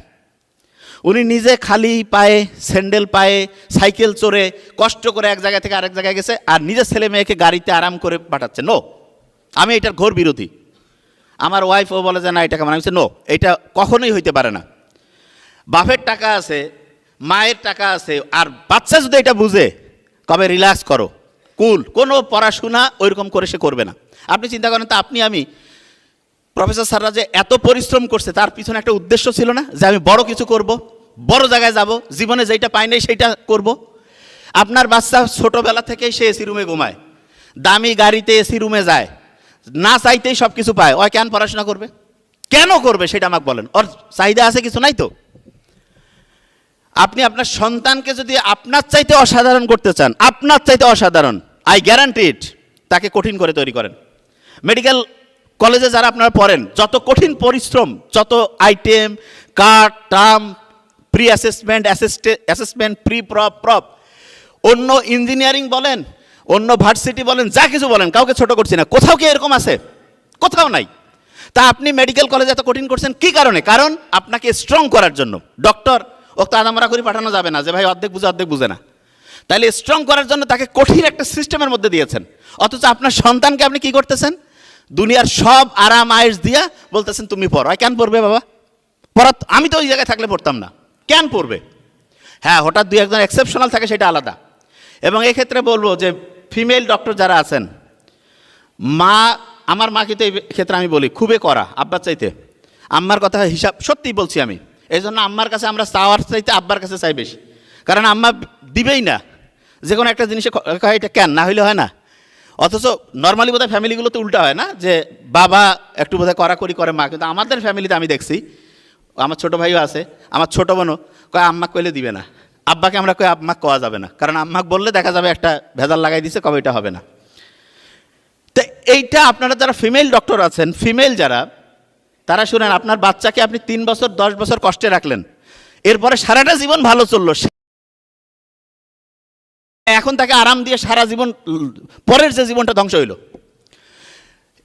উনি নিজে খালি পায়ে, স্যান্ডেল পায়ে, সাইকেল চড়ে কষ্ট করে এক জায়গা থেকে আরেক জায়গায় গেছে, আর নিজের ছেলে মেয়েকে গাড়িতে আরাম করে পাঠাচ্ছে। নো, আমি এটার ঘোর বিরোধী। আমার ওয়াইফও বলে যে না, এটা কেমন। আমি বলছি নো, এটা কখনোই হইতে পারে না। বাপের টাকা আছে, মায়ের টাকা আছে, আর বাচ্চা যদি এটা বুঝে, কবে রিল্যাক্স করো, কুল, কোনো পড়াশোনা ওইরকম করে সে করবে না। আপনি চিন্তা করেন তো, আপনি আমি প্রফেসর স্যাররা যে এত পরিশ্রম করছে, তার পিছনে একটা উদ্দেশ্য ছিল না যে আমি বড় কিছু করব, বড় জায়গায় যাব, জীবনে যেটা পাই নাই সেইটা করব। আপনার বাচ্চা ছোটোবেলা থেকেই সে এসি রুমে ঘুমায়, দামি গাড়িতে এসি রুমে যায়, না চাইতেই সব কিছু পায়। ওই কেন পড়াশোনা করবে? কেন করবে সেটা আমাকে বলেন। ওর চাহিদা আছে কিছু নাই তো? আপনি আপনার সন্তানকে যদি আপনার চাইতে অসাধারণ করতে চান, আপনার চাইতে অসাধারণ, আই গ্যারান্টি ইট, তাকে কঠিন করে তৈরি করেন। মেডিকেল কলেজে যারা আপনারা পড়েন, যত কঠিন পরিশ্রম, যত item, card, term, pre assessment, pre prop, অন্য ইঞ্জিনিয়ারিং বলেন, অন্য ভার্সিটি বলেন, যা কিছু বলেন, কাউকে ছোট করছি না, কোথাও কি এরকম আছে? কোথাও নাই। তা আপনি মেডিকেল কলেজে এত কঠিন করছেন কি কারণে? কারণ আপনাকে স্ট্রং করার জন্য। ডক্টর ও তো আদামরা করে পাঠানো যাবে না যে ভাই অর্ধেক বুঝে না। তাহলে স্ট্রং করার জন্য তাকে কঠিন একটা সিস্টেমের মধ্যে দিয়েছেন। অথচ আপনার সন্তানকে আপনি কি করতেছেন? দুনিয়ার সব আরাম আয়েশ দিয়া বলতেছেন তুমি পড়ো। কেন পড়বে বাবা? আমি তো ওই জায়গায় থাকলে পড়তাম না, কেন পড়বে? হ্যাঁ, হঠাৎ 2-1 এক্সেপশনাল থাকে, সেটা আলাদা। এবং এক্ষেত্রে বলবো যে ফিমেল ডক্টর যারা আছেন, আমার মা কিন্তু এই ক্ষেত্রে আমি বলি খুবই করা, আব্বার চাইতে। আম্মার কথা হিসাব সত্যিই বলছি আমি। এই জন্য আম্মার কাছে আমরা চাওয়ার চাইতে আব্বার কাছে চাই বেশি, কারণ আম্মা দিবেই না যে কোনো একটা জিনিসে, এটা কেন না হইলে হয় না। অথচ নর্মালি বোধহয় ফ্যামিলিগুলোতে উল্টা হয় না, যে বাবা একটু বোধহয় কড়াকড়ি করে মা। কিন্তু আমাদের ফ্যামিলিতে আমি দেখছি, আমার ছোটো ভাইও আছে, আমার ছোটো বোনও কয় আম্মা কইলে দিবে না, আব্বাকে আমরা কই আম্মা কোয়া যাবে না, কারণ আম্মাকে বললে দেখা যাবে একটা ভেজাল লাগাই দিছে, কবে এটা হবে না। তো এইটা আপনারা যারা ফিমেল ডক্টর আছেন, ফিমেল যারা, তারা শুনেন, আপনার বাচ্চাকে আপনি 3 বছর 10 বছর কষ্টে রাখলেন, এরপরে সারাটা জীবন ভালো চললো, এখন তাকে আরাম দিয়ে সারা জীবন, পরের যে জীবনটা ধ্বংস হইল।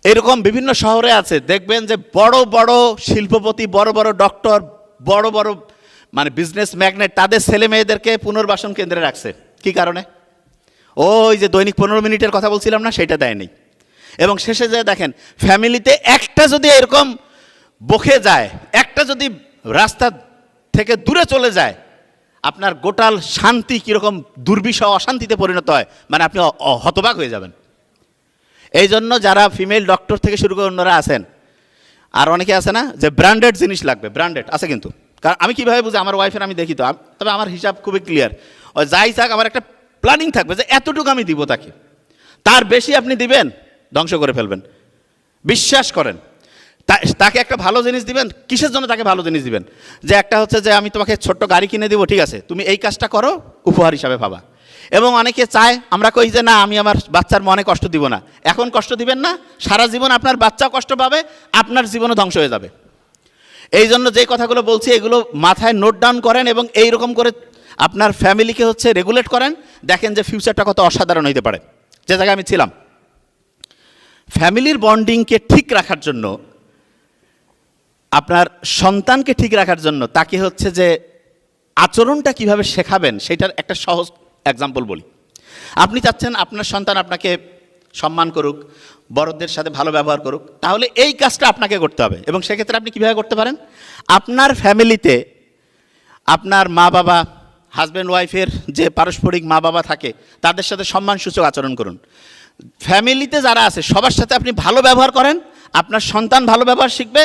এরকম বিভিন্ন শহরে আছে, দেখবেন যে বড় বড় শিল্পপতি, বড় বড় ডক্টর, বড় বড় মানে বিজনেস ম্যাগনেট তাদের ছেলে মেয়েদেরকে পুনর্বাসন কেন্দ্রে রাখছে। কি কারণে? ওই যে দৈনিক 15 মিনিটের কথা বলছিলাম না, সেটা দেয়নি। এবং শেষে যে দেখেন ফ্যামিলিতে একটা যদি এরকম বকে যায়, একটা যদি রাস্তা থেকে দূরে চলে যায়, আপনার গোটাল শান্তি কীরকম দুর্বিষহ অশান্তিতে পরিণত হয়, মানে আপনি হতবাক হয়ে যাবেন। এই জন্য যারা ফিমেল ডক্টর থেকে শুরু করে অন্যরা আছেন, আর অনেকে আছে না যে ব্র্যান্ডেড জিনিস লাগবে, ব্র্যান্ডেড আছে কিন্তু। কারণ আমি কীভাবে বুঝি, আমার ওয়াইফের আমি দেখি তো, তবে আমার হিসাব খুবই ক্লিয়ার। ও যাই থাক, আমার একটা প্ল্যানিং থাকবে যে এতটুকু আমি দিব তাকে, তার বেশি আপনি দিবেন ধ্বংস করে ফেলবেন। বিশ্বাস করেন, তাকে একটা ভালো জিনিস দিবেন, কিসের জন্য তাকে ভালো জিনিস দিবেন? যে একটা হচ্ছে যে আমি তোমাকে ছোট্ট গাড়ি কিনে দিব, ঠিক আছে, তুমি এই কাজটা করো, উপহার হিসাবে ভাবা। এবং অনেকে চায়, আমরা কই যে না আমি আমার বাচ্চার মনে কষ্ট দিব না। এখন কষ্ট দিবেন না, সারা জীবন আপনার বাচ্চাও কষ্ট পাবে, আপনার জীবনও ধ্বংস হয়ে যাবে। এই জন্য যে কথাগুলো বলছি এগুলো মাথায় নোট ডাউন করেন এবং এই রকম করে আপনার ফ্যামিলিকে হচ্ছে রেগুলেট করেন। দেখেন যে ফিউচারটা কত অসাধারণ হইতে পারে। যে জায়গায় আমি ছিলাম, ফ্যামিলির বন্ডিংকে ঠিক রাখার জন্য, আপনার সন্তানকে ঠিক রাখার জন্য তাকে হচ্ছে যে আচরণটা কিভাবে শেখাবেন সেটার একটা সহজ এক্সাম্পল বলি। আপনি চাচ্ছেন আপনার সন্তান আপনাকে সম্মান করুক, বড়দের সাথে ভালো ব্যবহার করুক, তাহলে এই কাজটা আপনাকে করতে হবে। এবং সেক্ষেত্রে আপনি কীভাবে করতে পারেন? আপনার ফ্যামিলিতে আপনার মা বাবা, হাজব্যান্ড ওয়াইফের যে পারস্পরিক মা বাবা থাকে তাদের সাথে সম্মানসূচক আচরণ করুন। ফ্যামিলিতে যারা আছে সবার সাথে আপনি ভালো ব্যবহার করেন, আপনার সন্তান ভালো ব্যবহার শিখবে।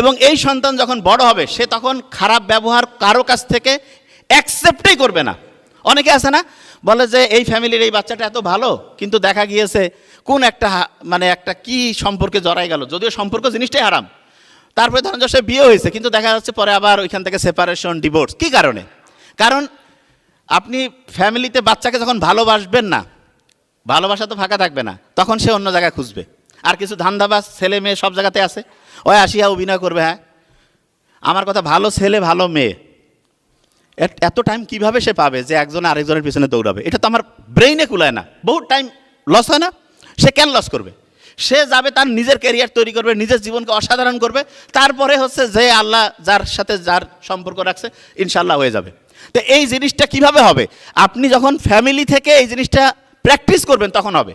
এবং এই সন্তান যখন বড় হবে সে তখন খারাপ ব্যবহার কারো কাছ থেকে অ্যাকসেপ্টই করবে না। অনেকে আছে না, বলে যে এই ফ্যামিলির এই বাচ্চাটা এত ভালো, কিন্তু দেখা গিয়েছে কোন একটা মানে একটা কি সম্পর্কে জড়াই গেল, যদিও সম্পর্ক জিনিসটাই হারাম। তারপরে ধরেন যে সে বিয়ে হয়েছে, কিন্তু দেখা যাচ্ছে পরে আবার ওইখান থেকে সেপারেশন, ডিভোর্স। কি কারণে? কারণ আপনি ফ্যামিলিতে বাচ্চাকে যখন ভালোবাসবেন না, ভালোবাসা তো ফাঁকা থাকবে না, তখন সে অন্য জায়গায় খুঁজবে। আর কিছু ধান্দাবাজ ছেলে মেয়ে সব জায়গাতে আছে, ওই আসিয়া অভিনয় করবে। হ্যাঁ, আমার কথা, ভালো ছেলে ভালো মেয়ে এত টাইম কিভাবে সে পাবে যে একজন আরেকজনের পিছনে দৌড়াবে? এটা তো আমার ব্রেইনে কুলায় না। বহুত টাইম লস হয় না? সে কেন লস করবে? সে যাবে তার নিজের ক্যারিয়ার তৈরি করবে, নিজের জীবনকে অসাধারণ করবে, তারপরে হচ্ছে যে আল্লাহ যার সাথে যার সম্পর্ক রাখছে ইনশাল্লাহ হয়ে যাবে। তো এই জিনিসটা কিভাবে হবে? আপনি যখন ফ্যামিলি থেকে এই জিনিসটা প্র্যাকটিস করবেন তখন হবে।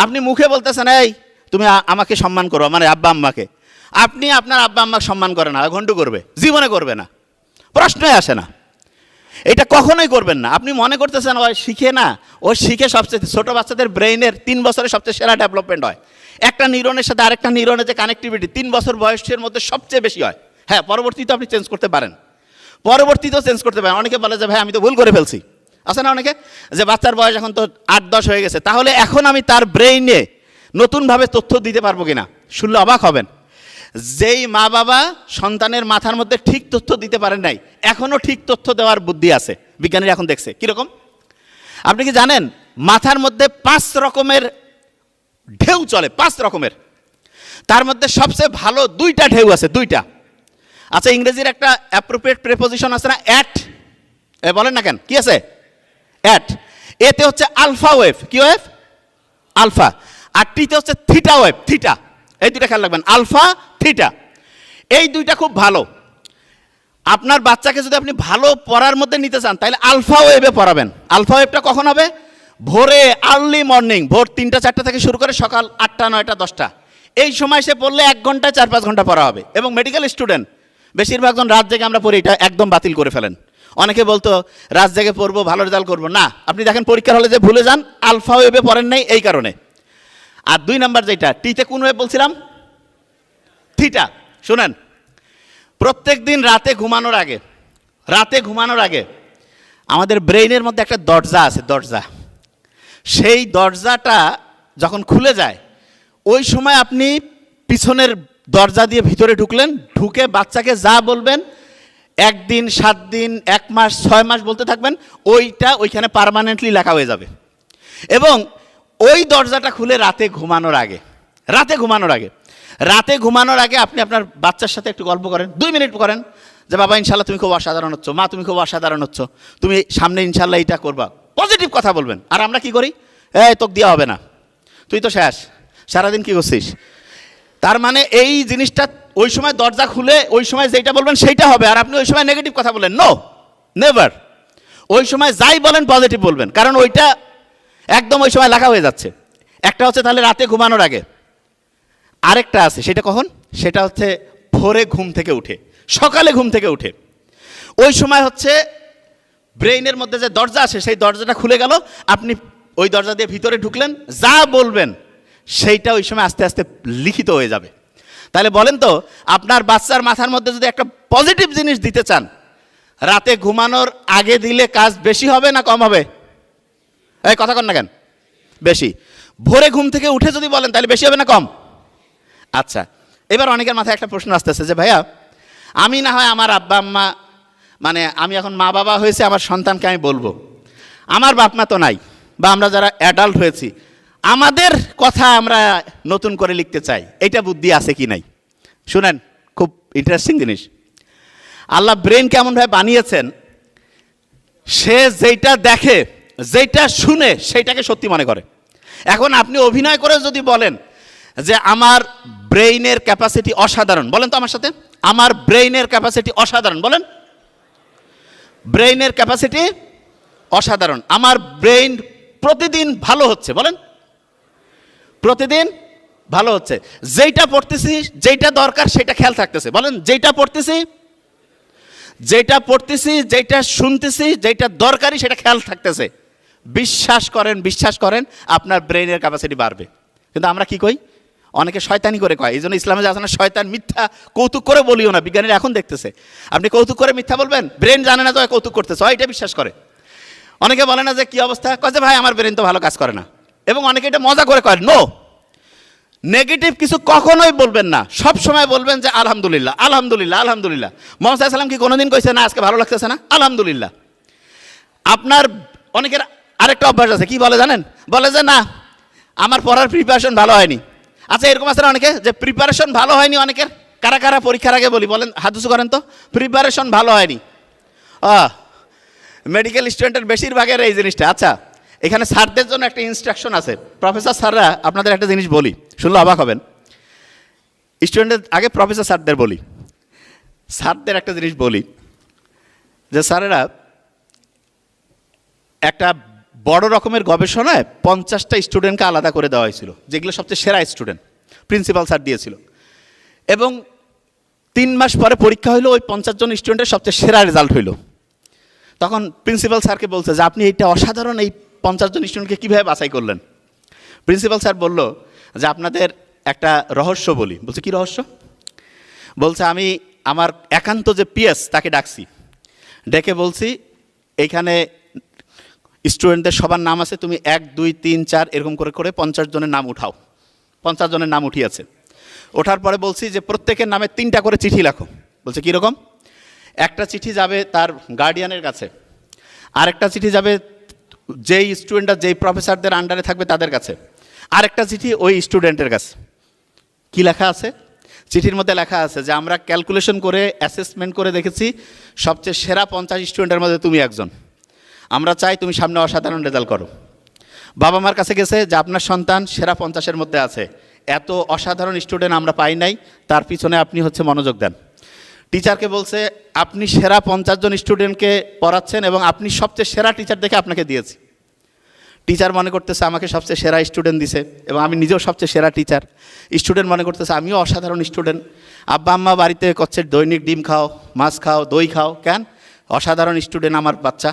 আপনি মুখে বলতেছেন এই তুমি আমাকে সম্মান করো, মানে আব্বা আম্মাকে, আপনি আপনার আব্বা আম্মাকে সম্মান করে না, ঘন্টু করবে, জীবনে করবে না, প্রশ্নই আসে না। এটা কখনোই করবেন না। আপনি মনে করতেছেন ও শিখে না, ও শিখে সবচেয়ে, ছোটো বাচ্চাদের ব্রেইনের 3 বছরে সবচেয়ে সেরা ডেভেলপমেন্ট হয়। একটা নিউরনের সাথে আরেকটা নিউরনের যে কানেক্টিভিটি 3 বছর বয়সের মধ্যে সবচেয়ে বেশি হয়। হ্যাঁ, পরবর্তীতে আপনি চেঞ্জ করতে পারেন, পরবর্তীতেও চেঞ্জ করতে পারেন। অনেকে বলে যে ভাই আমি তো ভুল করে ফেলছি, আছে না অনেকে, যে বাচ্চার বয়স এখন তো 8-10 হয়ে গেছে, তাহলে এখন আমি তার ব্রেইনে নতুনভাবে তথ্য দিতে পারবো কিনা। শুনলে অবাক হবেন, যেই মা বাবা সন্তানের মাথার মধ্যে ঠিক তথ্য দিতে পারেন নাই, এখনও ঠিক তথ্য দেওয়ার বুদ্ধি আছে। বিজ্ঞানীরা এখন দেখছে কীরকম। আপনি কি জানেন মাথার মধ্যে 5 রকমের ঢেউ চলে, 5 রকমের। তার মধ্যে সবচেয়ে ভালো 2টা ঢেউ আছে, 2টা। আচ্ছা, ইংরেজির একটা অ্যাপ্রোপ্রিয়েট প্রেপোজিশন আছে না, অ্যাট, বলেন না কেন, কি আছে? অ্যাট। এতে হচ্ছে আলফা ওয়েভ। কি ওয়েভ? আলফা। আর টিতে হচ্ছে থিটা ওয়েভ, থিটা। এই 2টা খেয়াল রাখবেন, আলফা থিটা। এই 2টা খুব ভালো। আপনার বাচ্চাকে যদি আপনি ভালো পড়ার মধ্যে নিতে চান তাহলে আলফা ওয়েভে পড়াবেন। আলফা ওয়েভটা কখন হবে? ভোরে, আর্লি মর্নিং, ভোর 3টা-4টা থেকে শুরু করে সকাল 8টা, 9টা, 10টা। এই সময় সে পড়লে 1 ঘন্টায় 4-5 ঘন্টা পড়া হবে। এবং মেডিকেল স্টুডেন্ট বেশিরভাগজন রাত জেগে আমরা পড়ি, এটা একদম বাতিল করে ফেলেন। অনেকে বলতো রাত জেগে পড়বো, ভালো রেজাল্ট করবো না। আপনি দেখেন পরীক্ষার হলে যে ভুলে যান, আলফা ওয়েভে পড়েন নাই এই কারণে। আর 2 নাম্বার যেটা, টিতে কোন ওয়েভ বলছিলাম? থিটা। শুনেন, প্রত্যেক দিন রাতে ঘুমানোর আগে আমাদের ব্রেইনের মধ্যে একটা দরজা আছে, দরজা। সেই দরজাটা যখন খুলে যায়, ওই সময় আপনি পিছনের দরজা দিয়ে ভিতরে ঢুকলেন, ঢুকে বাচ্চাকে যা বলবেন 1 দিন, 7 দিন, 1 মাস, 6 মাস বলতে থাকবেন, ওইটা ওইখানে পার্মানেন্টলি লেখা হয়ে যাবে। এবং ওই দরজাটা খুলে রাতে ঘুমানোর আগে আপনি আপনার বাচ্চার সাথে একটু গল্প করেন, 2 মিনিট করেন, যে বাবা ইনশাল্লাহ তুমি খুব অসাধারণ হচ্ছ, মা তুমি খুব অসাধারণ হচ্ছ, তুমি সামনে ইনশাল্লাহ এটা করবা, পজিটিভ কথা বলবেন। আর আমরা কি করি? এই তোকে দেওয়া হবে না, তুই তো শেষ, সারাদিন কি করছিস, তার মানে এই জিনিসটা ওই সময় দরজা খুলে ওই সময় যেটা বলবেন সেইটা হবে, আর আপনি ওই সময় নেগেটিভ কথা বললেন, নো, নেভার। ওই সময় যাই বলেন পজিটিভ বলবেন, কারণ ওইটা একদম ওই সময় লেখা হয়ে যাচ্ছে। একটা হচ্ছে তাহলে রাতে ঘুমানোর আগে, আরেকটা আছে সেটা কখন, সেটা হচ্ছে ভোরে ঘুম থেকে উঠে, সকালে ঘুম থেকে উঠে। ওই সময় হচ্ছে ব্রেইনের মধ্যে যে দরজা আছে সেই দরজাটা খুলে গেল, আপনি ওই দরজা দিয়ে ভিতরে ঢুকলেন, যা বলবেন সেইটা ওই সময় আস্তে আস্তে লিখিত হয়ে যাবে। তাহলে বলেন তো, আপনার বাচ্চার মাথার মধ্যে যদি একটা পজিটিভ জিনিস দিতে চান, রাতে ঘুমানোর আগে দিলে কাজ বেশি হবে না কম হবে? এই কথা কন না কেন? বেশি। ভোরে ঘুম থেকে উঠে যদি বলেন তাহলে বেশি হবে না কম? আচ্ছা, এবার অনেকের মাথায় একটা প্রশ্ন আসতেছে যে ভাইয়া, আমি না হয় আমার আব্বা আম্মা, মানে আমি এখন মা বাবা হয়েছে, আমার সন্তানকে আমি বলবো, আমার বাপ মা তো নাই, বা আমরা যারা অ্যাডাল্ট হয়েছি আমাদের কথা আমরা নতুন করে লিখতে চাই, এইটা বুদ্ধি আছে কি নাই? শুনেন, খুব ইন্টারেস্টিং জিনিস। আল্লাহ ব্রেন কেমনভাবে বানিয়েছেন, সে যেটা দেখে যেটা শুনে সেইটাকে সত্যি মনে করে। এখন আপনি অভিনয় করে যদি বলেন যে আমার ব্রেইনের ক্যাপাসিটি অসাধারণ, বলেন তো আমার সাথে, আমার ব্রেইনের ক্যাপাসিটি অসাধারণ, বলেন, ব্রেইনের ক্যাপাসিটি অসাধারণ, আমার ব্রেইন প্রতিদিন ভালো হচ্ছে, বলেন, প্রতিদিন ভালো হচ্ছে, যেইটা পড়তেছি যেইটা দরকার সেটা খেয়াল থাকতেছে, বলেন, যেইটা পড়তেছি যেইটা শুনতেছি যেইটা দরকারি সেটা খেয়াল থাকতেছে। বিশ্বাস করেন আপনার ব্রেইনের ক্যাপাসিটি বাড়বে। কিন্তু আমরা কি কই, অনেকে শয়তানি করে কয়, এই জন্য ইসলামে যে আছে না, শয়তান মিথ্যা কৌতুক করে বলিও না, বিজ্ঞানীরা এখন দেখতেছে আপনি কৌতুক করে মিথ্যা বলবেন, ব্রেন জানে না তো কৌতুক করতেছে, এটা বিশ্বাস করে। অনেকে বলে না যে কি অবস্থা, কয় যে ভাই আমার ব্রেন তো ভালো কাজ করে না, এবং অনেকে এটা মজা করে কয়। নো, নেগেটিভ কিছু কখনোই বলবেন না, সব সময় বলবেন যে আলহামদুলিল্লাহ আলহামদুলিল্লাহ আলহামদুলিল্লাহ। মোহাম্মদ সাল্লাম কি কোনোদিন কইছে না আজকে ভালো লাগতেছে না, আলহামদুলিল্লাহ। আপনার অনেকের আরেকটা অভ্যাস আছে, কি বলে জানেন, বলে যে না আমার পড়ার প্রিপারেশন ভালো হয়নি। আচ্ছা, এরকম আছে না অনেকে, যে প্রিপারেশন ভালো হয়নি অনেকের, কারা কারা পরীক্ষার আগে বলি, বলেন, হাত উঁচু করেন তো, প্রিপারেশন ভালো হয়নি। মেডিকেল স্টুডেন্টের বেশিরভাগের এই জিনিসটা। আচ্ছা, এখানে স্যারদের জন্য একটা ইনস্ট্রাকশন আছে, প্রফেসর স্যাররা আপনাদের একটা জিনিস বলি, শুনলে অবাক হবেন। স্টুডেন্টদের আগে প্রফেসর স্যারদের বলি, স্যারদের একটা জিনিস বলি যে স্যারেরা একটা বড় রকমের গবেষণায় 50টা স্টুডেন্টকে আলাদা করে দেওয়া হয়েছিল, যেগুলো সবচেয়ে সেরা স্টুডেন্ট, প্রিন্সিপাল স্যার দিয়েছিল। এবং 3 মাস পরে পরীক্ষা হইলো, ওই 50 জন স্টুডেন্টের সবচেয়ে সেরা রেজাল্ট হইলো। তখন প্রিন্সিপাল স্যারকে বলছে যে আপনি এইটা অসাধারণ, এই 50 জন স্টুডেন্টকে কীভাবে বাছাই করলেন? প্রিন্সিপাল স্যার বলল যে আপনাদের একটা রহস্য বলি। বলছে কি রহস্য? বলছে আমি আমার একান্ত যে পিএস তাকে ডাকছি, ডেকে বলছি এইখানে স্টুডেন্টদের সবার নাম আছে, তুমি 1 2 3 4 এরকম করে করে 50 জনের নাম উঠাও। 50 জনের নাম উঠিয়েছে। ওঠার পরে বলছি যে প্রত্যেকের নামে 3টা করে চিঠি লেখো। বলছে কীরকম? একটা চিঠি যাবে তার গার্ডিয়ানের কাছে, আরেকটা চিঠি যাবে যেই স্টুডেন্টরা যেই প্রফেসরদের আন্ডারে থাকবে তাদের কাছে, আরেকটা চিঠি ওই স্টুডেন্টের কাছে। কি লেখা আছে চিঠির মধ্যে? লেখা আছে যে আমরা ক্যালকুলেশন করে অ্যাসেসমেন্ট করে দেখেছি সবচেয়ে সেরা 50 স্টুডেন্টের মধ্যে তুমি একজন। আমরা চাই তুমি সামনে অসাধারণ রেজাল্ট করো। বাবা মার কাছে গেছে যে আপনার সন্তান সেরা 50-এর মধ্যে আছে, এত অসাধারণ স্টুডেন্ট আমরা পাই নাই, তার পিছনে আপনি হচ্ছে মনোযোগ দেন। টিচারকে বলছে আপনি সেরা 50 জন স্টুডেন্টকে পড়াচ্ছেন এবং আপনি সবচেয়ে সেরা টিচার দেখে আপনাকে দিয়েছি। টিচার মনে করতেছে আমাকে সবচেয়ে সেরা স্টুডেন্ট দিছে এবং আমি নিজেও সবচেয়ে সেরা টিচার। স্টুডেন্ট মনে করতেছে আমিও অসাধারণ স্টুডেন্ট। আব্বা আম্মা বাড়িতে করছে দৈনিক ডিম খাও, মাছ খাও, দই খাও, কেন? অসাধারণ স্টুডেন্ট আমার বাচ্চা।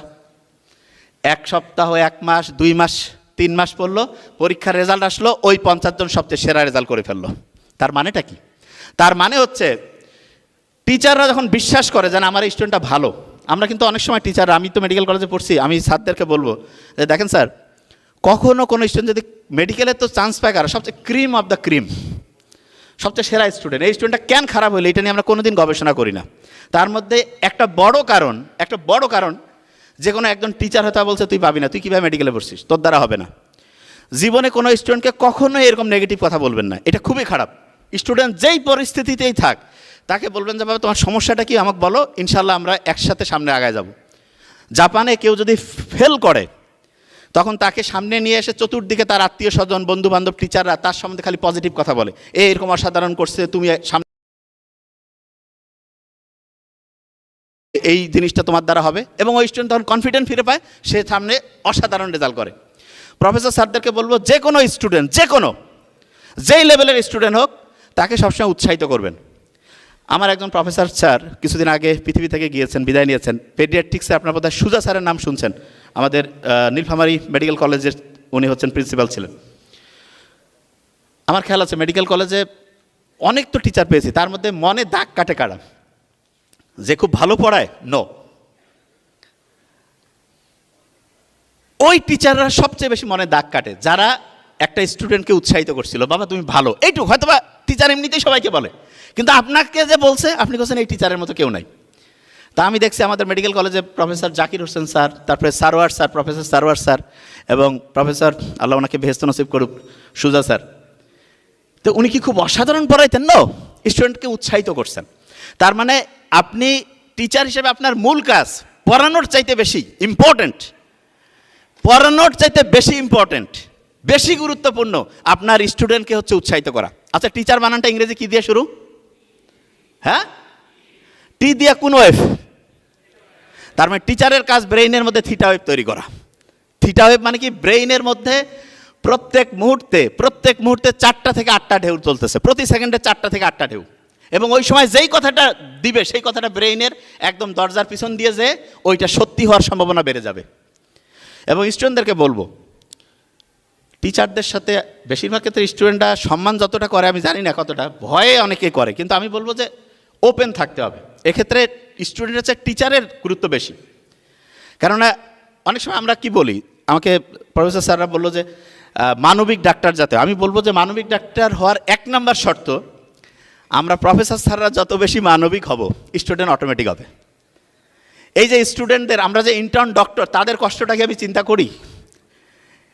1 সপ্তাহ, 1 মাস, 2 মাস, 3 মাস পড়লো, পরীক্ষার রেজাল্ট আসলো, ওই 50 জন সবচেয়ে সেরা রেজাল্ট করে ফেললো। তার মানেটা কি? তার মানে হচ্ছে টিচাররা যখন বিশ্বাস করে যেন আমার স্টুডেন্টটা ভালো, আমরা কিন্তু অনেক সময় টিচার, আমি তো মেডিকেল কলেজে পড়ছি, আমি স্যারদেরকে বলবো যে দেখেন স্যার, কখনো কোনো স্টুডেন্ট যদি মেডিকেলে তো চান্স পায় কারা, সবচেয়ে ক্রিম অফ দ্য ক্রিম, সবচেয়ে সেরা স্টুডেন্ট, এই স্টুডেন্টটা কেন খারাপ হইলো এটা নিয়ে আমরা কোনোদিন গবেষণা করি না। তার মধ্যে একটা বড় কারণ যে কোনো একজন টিচার হয়তো বলছে তুই পাবি না, তুই কীভাবে মেডিকেলে পড়ছিস, তোর দ্বারা হবে না। জীবনে কোনো স্টুডেন্টকে কখনোই এরকম নেগেটিভ কথা বলবেন না, এটা খুবই খারাপ। স্টুডেন্ট যেই পরিস্থিতিতেই থাক তাকে বলবেন যে বাবা তোমার সমস্যাটা কি আমাকে বলো, ইনশাল্লাহ আমরা একসাথে সামনে আগায় যাব। জাপানে কেউ যদি ফেল করে তখন তাকে সামনে নিয়ে এসে চতুর্দিকে তার আত্মীয় স্বজন, বন্ধু বান্ধব, টিচাররা তার সম্বন্ধে খালি পজিটিভ কথা বলে, এরকম অসাধারণ করছে, তুমি সামনে এই জিনিসটা তোমার দ্বারা হবে। এবং ওই স্টুডেন্ট তখন কনফিডেন্ট ফিরে পায়, সে সামনে অসাধারণ রেজাল্ট করে। প্রফেসর স্যারদেরকে বলবো, যে কোনো স্টুডেন্ট, যেই লেভেলের স্টুডেন্ট হোক, তাকে সবসময় উৎসাহিত করবেন। আমার একজন প্রফেসর স্যার কিছুদিন আগে পৃথিবী থেকে গিয়েছেন, বিদায় নিয়েছেন। পেডিয়াট্রিক্সে আপনার বোধহয় সুজা স্যারের নাম শুনছেন, আমাদের নীলফামারী মেডিকেল কলেজের উনি হচ্ছেন প্রিন্সিপাল ছিলেন। আমার খেয়াল আছে মেডিকেল কলেজে অনেক তো টিচার পেয়েছি, তার মধ্যে মনে দাগ কাটে কারা? যে খুব ভালো পড়ায়? নো। ওই টিচাররা সবচেয়ে বেশি মনে দাগ কাটে যারা একটা স্টুডেন্টকে উৎসাহিত করছিল, বাবা তুমি ভালো, এইটুকু। হয়তো বা টিচার এমনিতেই সবাইকে বলে, কিন্তু আপনাকে যে বলছে, আপনি বলছেন এই টিচারের মতো কেউ নাই। তা আমি দেখছি আমাদের মেডিকেল কলেজে প্রফেসর জাকির হোসেন স্যার, তারপরে Sarwar sir, professor Sarwar sir, এবং প্রফেসর, আল্লাহ ওনাকে বেহেশত নসিব করুক, সুজা স্যার। তো উনি কি খুব অসাধারণ পড়াইতেন? নো, স্টুডেন্টকে উৎসাহিত করছেন। তার মানে আপনি টিচার হিসেবে আপনার মূল কাজ পড়ানোর চাইতে বেশি ইম্পর্টেন্ট, বেশি গুরুত্বপূর্ণ আপনার স্টুডেন্টকে হচ্ছে উৎসাহিত করা। আচ্ছা, টিচার বানানটা ইংরেজি কি দিয়ে শুরু? হ্যাঁ, টি দিয়া কোন ওয়েভ? তার মানে টিচারের কাজ ব্রেইনের মধ্যে থিটা ওয়েভ তৈরি করা। থিটা ওয়েভ মানে কি? ব্রেইনের মধ্যে প্রত্যেক মুহূর্তে 4টা থেকে 8টা ঢেউ চলতেছে, প্রতি সেকেন্ডে 4টা থেকে 8টা ঢেউ। এবং ওই সময় যেই কথাটা দিবে, সেই কথাটা ব্রেইনের একদম দরজার পিছন দিয়ে যে ওইটা সত্যি হওয়ার সম্ভাবনা বেড়ে যাবে। এবং স্টুডেন্টদেরকে বলবো, টিচারদের সাথে বেশিরভাগ ক্ষেত্রে স্টুডেন্টরা সম্মান যতটা করে, আমি জানি না কতটা, ভয়ে অনেকে করে, কিন্তু আমি বলবো যে ওপেন থাকতে হবে। এক্ষেত্রে স্টুডেন্টের চেয়ে টিচারের গুরুত্ব বেশি। কেননা অনেক সময় আমরা কি বলি, আমাকে প্রফেসর স্যাররা বললো যে মানবিক ডাক্তার যাতে, আমি বলবো যে মানবিক ডাক্তার হওয়ার 1 নম্বর শর্ত, আমরা প্রফেসর স্যাররা যত বেশি মানবিক হব, স্টুডেন্ট অটোমেটিক হবে। এই যে স্টুডেন্টদের, আমরা যে ইন্টার্ন ডক্টর, তাদের কষ্টটাকে আমি চিন্তা করি।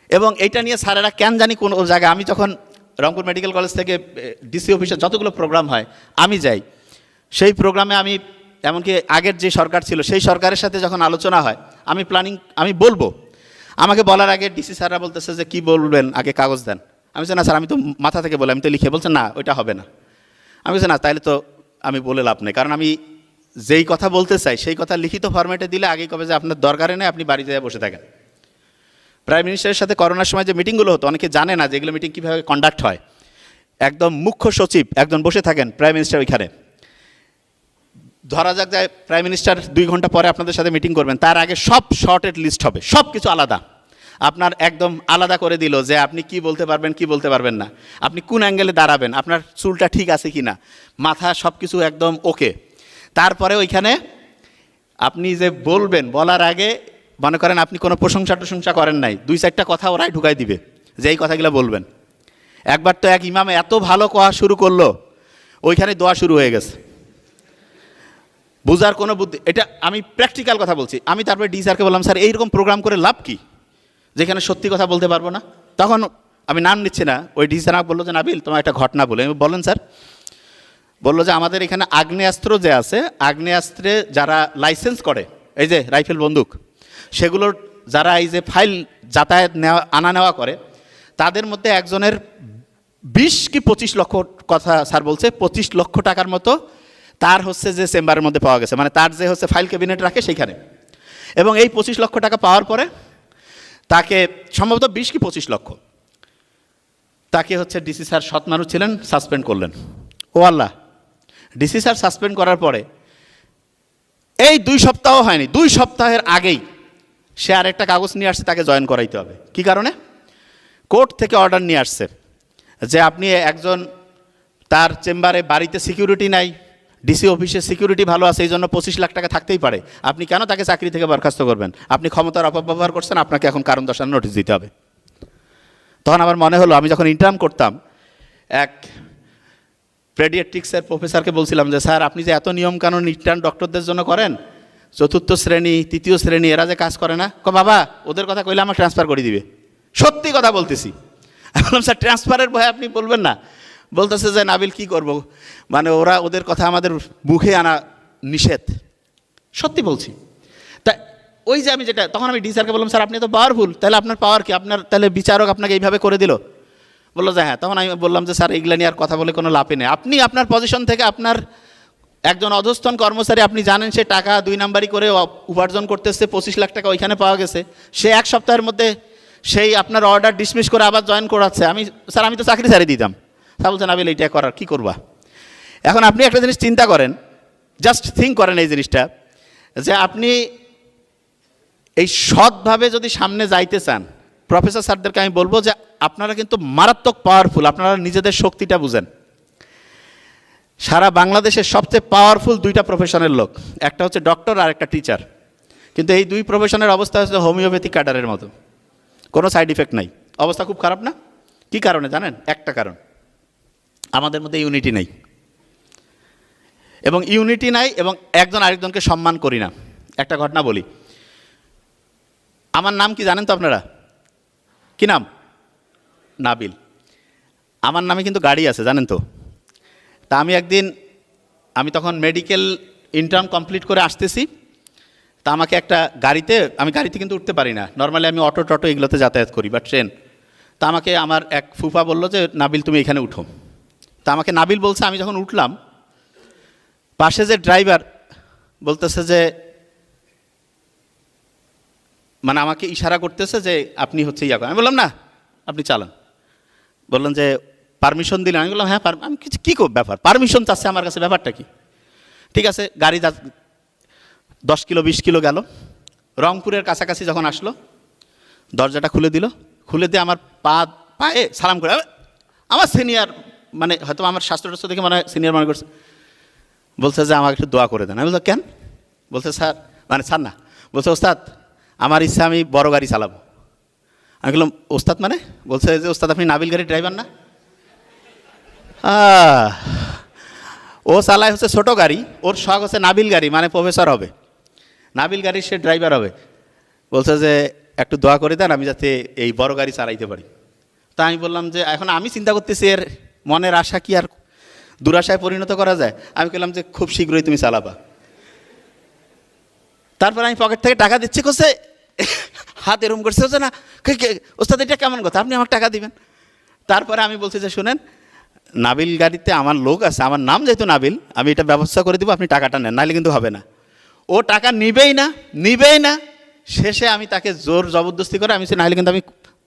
এবং এইটা নিয়ে স্যারেরা কেন জানি কোন জায়গায়, আমি যখন রংপুর মেডিকেল কলেজ থেকে ডিসি অফিসে যতগুলো প্রোগ্রাম হয় আমি যাই, সেই প্রোগ্রামে আমি এমনকি আগের যে সরকার ছিল সেই সরকারের সাথে যখন আলোচনা হয়, আমি বলবো, আমাকে বলার আগে ডিসি স্যাররা বলতেছে যে কি বলবেন, আগে কাগজ দেন। আমি বলছি না স্যার, আমি তো মাথা থেকে বলি, আমি তো লিখে। বলছে না, ওইটা হবে না। আমি বলছি না, তাইলে তো আমি বলে লাভ নেই, কারণ আমি যেই কথা বলতে চাই সেই কথা লিখিত ফরম্যাটে দিলে আগেই কবে যে আপনার দরকারে নেই, আপনি বাড়ি যেয়ে বসে থাকেন। প্রাইম মিনিস্টারের সাথে করোনার সময় যে মিটিংগুলো হতো, অনেকে জানে না যে এগুলো মিটিং কীভাবে কন্ডাক্ট হয়। একদম মুখ্য সচিব একজন বসে থাকেন, প্রাইম মিনিস্টার ওইখানে। ধরা যাক যায় প্রাইম মিনিস্টার 2 ঘন্টা পরে আপনাদের সাথে মিটিং করবেন, তার আগে সব শর্টেড লিস্ট হবে, সব কিছু আলাদা। আপনার একদম আলাদা করে দিল যে আপনি কি বলতে পারবেন, কি বলতে পারবেন না, আপনি কোন অ্যাঙ্গেলে দাঁড়াবেন, আপনার চুলটা ঠিক আছে কি না, মাথা, সব কিছু একদম ওকে। তারপরে ওইখানে আপনি যে বলবেন, বলার আগে মনে করেন আপনি কোনো প্রশংসা করেন নাই, 2-4টা কথা ওরাই ঢুকাই দিবে যে এই কথাগুলো বলবেন। একবার তো এক ইমামে এত ভালো কোয়া শুরু করলো, ওইখানে দোয়া শুরু হয়ে গেছে। বুঝার কোনো বুদ্ধি, এটা আমি প্র্যাকটিক্যাল কথা বলছি। আমি তারপরে ডি স্যারকে বললাম, স্যার এইরকম প্রোগ্রাম করে লাভ কি, যেখানে সত্যি কথা বলতে পারবো না? তখন আমি নাম নিচ্ছি না, ওই ডি স্যার আমাকে বললো যে নাবিল তোমার একটা ঘটনা বলে। আমি বলেন স্যার। বললো যে আমাদের এখানে আগ্নেয়াস্ত্র যে আছে, আগ্নেয়াস্ত্রে যারা লাইসেন্স করে, এই যে রাইফেল বন্দুক, সেগুলোর যারা এই যে ফাইল যাতায়াত আনা নেওয়া করে, তাদের মধ্যে একজনের 20 কি 25 লক্ষ, কথা স্যার বলছে 25 লক্ষ টাকার মতো তার হচ্ছে যে চেম্বারের মধ্যে পাওয়া গেছে, মানে তার যে হচ্ছে ফাইল ক্যাবিনেট রাখে সেইখানে। এবং এই 25 লক্ষ টাকা পাওয়ার পরে তাকে সম্ভবত 20 কি 25 লক্ষ, তাকে হচ্ছে ডিসি স্যার, সৎ মানুষ ছিলেন, সাসপেন্ড করলেন। ও আল্লাহ, ডিসি স্যার সাসপেন্ড করার পরে এই 2 সপ্তাহ হয়নি, 2 সপ্তাহের আগেই সে আরেকটা কাগজ নিয়ে আসছে, তাকে জয়েন করাইতে হবে। কি কারণে? কোর্ট থেকে অর্ডার নিয়ে আসছে যে আপনি একজন, তার চেম্বারে বাড়িতে সিকিউরিটি নাই, ডিসি অফিসে সিকিউরিটি ভালো আছে, এই জন্য 25 লাখ টাকা থাকতেই পারে, আপনি কেন তাকে চাকরি থেকে বরখাস্ত করবেন? আপনি ক্ষমতার অপব্যবহার করছেন, আপনাকে এখন কারণ দর্শানোর নোটিশ দিতে হবে। তখন আমার মনে হলো, আমি যখন ইন্টার্ন করতাম, এক পেডিয়াট্রিক্সের প্রফেসরকে বলছিলাম যে স্যার আপনি যে এত নিয়মকানুন ইন্টার্ন ডক্টরদের জন্য করেন, 4র্থ শ্রেণী 3য় শ্রেণী এরা যে কাজ করে না, বাবা ওদের কথা কইলে আমার ট্রান্সফার করে দিবে। সত্যি কথা বলতেছি। আমি বললাম স্যার ট্রান্সফারের ভয় আপনি বলবেন না? বলতেছে যে নাবিল কি করব, মানে ওদের কথা আমাদের মুখে আনা নিষেধ। সত্যি বলছি। তা ওই যে আমি যেটা তখন আমি ডি স্যারকে বললাম, স্যার আপনি তো পাওয়ারফুল, তাহলে আপনার পাওয়ার কি, আপনার তাহলে বিচারক আপনাকে এইভাবে করে দিল? বললো যে হ্যাঁ। তখন আমি বললাম যে স্যার এইগুলা নিয়ে আর কথা বলে কোনো লাভই নেই। আপনি আপনার পজিশন থেকে আপনার একজন অধস্তন কর্মচারী, আপনি জানেন সে টাকা 2 নাম্বারি করে উপার্জন করতেছে, 25 লাখ টাকা ওইখানে পাওয়া গেছে, সে 1 সপ্তাহের মধ্যে সেই আপনার অর্ডার ডিসমিস করে আবার জয়েন করাচ্ছে। স্যার আমি তো চাকরি ছাড়িয়ে দিতাম। স্যার বলছেন নাবিল এইটা করার কী করবা? এখন আপনি একটা জিনিস চিন্তা করেন, জাস্ট থিঙ্ক করেন এই জিনিসটা, যে আপনি এই সৎভাবে যদি সামনে যাইতে চান, প্রফেসর স্যারদেরকে আমি বলবো যে আপনারা কিন্তু মারাত্মক পাওয়ারফুল, আপনারা নিজেদের শক্তিটা বুঝেন। সারা বাংলাদেশের সবচেয়ে পাওয়ারফুল 2টা প্রফেশনের লোক, একটা হচ্ছে ডক্টর আর একটা টিচার। কিন্তু এই 2 প্রফেশনের অবস্থা হচ্ছে হোমিওপ্যাথিক ক্যাডারের মতো, কোনো সাইড ইফেক্ট নাই। অবস্থা খুব খারাপ না? কী কারণে জানেন? একটা কারণ, আমাদের মধ্যে ইউনিটি নেই। এবং ইউনিটি নাই এবং একজন আরেকজনকে সম্মান করি না। একটা ঘটনা বলি, আমার নাম কি জানেন তো আপনারা? কি নাম? নাবিল। আমার নামে কিন্তু গাড়ি আছে, জানেন তো? তা আমি তখন মেডিকেল ইন্টার্ন কমপ্লিট করে আসতেছি, তা আমাকে একটা গাড়িতে, আমি গাড়িতে কিন্তু উঠতে পারি না, নর্মালি আমি অটো টটো এগুলোতে যাতায়াত করি বা ট্রেন। তা আমাকে আমার এক ফুফা বললো যে নাবিল তুমি এখানে উঠো। তা আমাকে নাবিল বলছে, আমি যখন উঠলাম, পাশে যে ড্রাইভার বলতেছে যে, মানে আমাকে ইশারা করতেছে যে আপনি হচ্ছে ইয়া করেন। আমি বললাম না, আপনি চালান। বললেন যে পারমিশন দিলেন? আমি বললাম হ্যাঁ। আমি কিছু কী ব্যাপার, পারমিশন চাচ্ছে আমার কাছে, ব্যাপারটা কি? ঠিক আছে, গাড়ি 10 কিলো 20 কিলো গেল, রংপুরের কাছাকাছি যখন আসলো, দরজাটা খুলে দিল, খুলে দিয়ে আমার পায়ে সালাম করে, আমার সিনিয়র, মানে হয়তো আমার স্বাস্থ্যটা দেখে মানে সিনিয়র মনে করছে, বলছে যে আমাকে একটু দোয়া করে দেন। আমি বলছি কেন? বলছে স্যার, মানে স্যার না, বলছে ওস্তাদ আমার ইচ্ছা আমি বড় গাড়ি চালাবো। আমি বললাম ওস্তাদ মানে? বলছে যে ওস্তাদ আপনি নাবিল গাড়ির ড্রাইভার না? ও চালায় হচ্ছে ছোটো গাড়ি, ওর শখ হচ্ছে নাবিল গাড়ি, মানে প্রফেসর হবে, নাবিল গাড়ির সে ড্রাইভার হবে। বলছে যে একটু দোয়া করে দেন আমি যাতে এই বড় গাড়ি চালাইতে পারি। তা আমি বললাম যে এখন আমি চিন্তা করতেছি এর মনের আশা কি আর দুরাশায় পরিণত করা যায়? আমি বললাম যে খুব শীঘ্রই তুমি চালাবা। তারপর আমি পকেট থেকে টাকা দিচ্ছি, করছে হাত এরম করছে, হচ্ছে না ওস্তাদ এটা কেমন কথা, আপনি আমার টাকা দিবেন? তারপরে আমি বলছি যে শুনেন, নাবিল গাড়িতে আমার লোক আছে, আমার নাম যেহেতু নাবিল, আমি এটা ব্যবস্থা করে দিব, আপনি টাকাটা নেন, নাহলে কিন্তু হবে না। ও টাকা নিবেই না। শেষে আমি তাকে জোর জবরদস্তি করে, আমি নাহলে কিন্তু আমি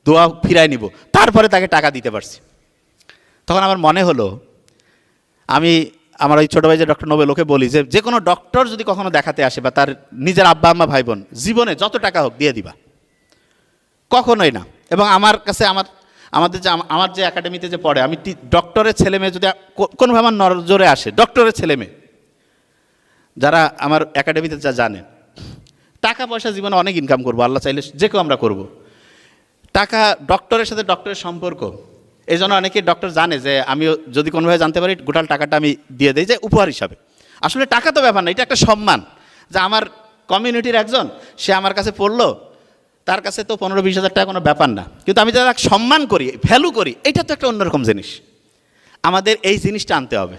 দোয়া ফিরাই নিব, তারপরে তাকে টাকা দিতে পারছি। তখন আমার মনে হলো, আমার ওই ছোটো ভাই যে ডক্টর নোবেল, ওকে বলি যে কোনো ডক্টর যদি কখনো দেখাতে আসে বা তার নিজের আব্বা আম্মা ভাই বোন, জীবনে যত টাকা হোক দিয়ে দিবা, কখনোই না। এবং আমার কাছে আমার যে একাডেমিতে যে পড়ে, আমি ডক্টরের ছেলে মেয়ে যদি কোনোভাবে আমার নজরে আসে, ডক্টরের ছেলে মেয়ে যারা আমার একাডেমিতে যা জানে, টাকা পয়সা জীবনে অনেক ইনকাম করবো, আল্লাহ চাইলে যে কেউ আমরা করব। টাকা, ডক্টরের সাথে ডক্টরের সম্পর্ক, এই জন্য অনেকে ডক্টর জানে যে আমিও যদি কোনোভাবে জানতে পারি, গোটাল টাকাটা আমি দিয়ে দিই যে উপহার হিসাবে। আসলে টাকা তো ব্যাপার না, এটা একটা সম্মান, যে আমার কমিউনিটির একজন, সে আমার কাছে পড়লো, তার কাছে তো 15-20 হাজার টাকা কোনো ব্যাপার না, কিন্তু আমি যারা সম্মান করি, ভ্যালু করি, এটা তো একটা অন্যরকম জিনিস। আমাদের এই জিনিসটা আনতে হবে।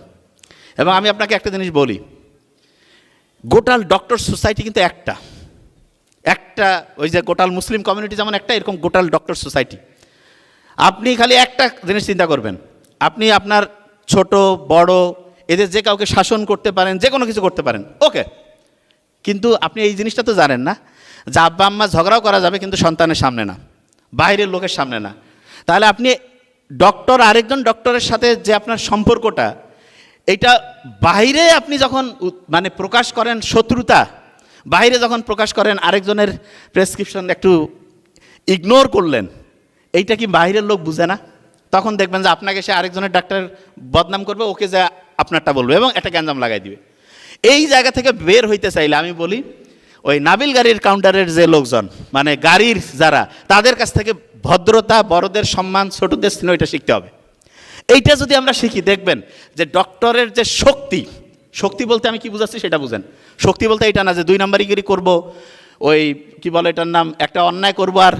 এবং আমি আপনাকে একটা জিনিস বলি, গোটাল ডক্টর সোসাইটি কিন্তু একটা ওই যে গোটাল মুসলিম কমিউনিটি যেমন একটা, এরকম গোটাল ডক্টর সোসাইটি। আপনি খালি একটা জিনিস চিন্তা করবেন, আপনি আপনার ছোট বড় এদের যে কাউকে শাসন করতে পারেন, যে কোনো কিছু করতে পারেন, ওকে। কিন্তু আপনি এই জিনিসটা তো জানেন না যে আব্বা আম্মা ঝগড়াও করা যাবে, কিন্তু সন্তানের সামনে না, বাইরের লোকের সামনে না। তাহলে আপনি ডক্টর, আরেকজন ডক্টরের সাথে যে আপনার সম্পর্কটা, এটা বাইরে আপনি যখন মানে প্রকাশ করেন শত্রুতা, বাইরে যখন প্রকাশ করেন আরেকজনের প্রেসক্রিপশন একটু ইগনোর করলেন, এইটা কি বাইরের লোক বুঝে না? তখন দেখবেন যে আপনাকে সে আরেকজনের ডাক্তারের বদনাম করবে, ওকে যা আপনারটা বলবে এবং একটা গ্যাঞ্জাম লাগাই দিবে। এই জায়গা থেকে বের হইতে চাইলে আমি বলি, ওই নাবিল গাড়ির কাউন্টারের যে লোকজন, মানে গাড়ির যারা, তাদের কাছ থেকে ভদ্রতা, বড়দের সম্মান, ছোটদের স্নেহ, এটা শিখতে হবে। এইটা যদি আমরা শিখি, দেখবেন যে ডক্টরের যে শক্তি বলতে আমি কি বুঝাচ্ছি সেটা বুঝেন। শক্তি বলতে এটা না যে 2 নাম্বারিগিরি করবো, ওই কি বলে এটার নাম, একটা অন্যায় করবো আর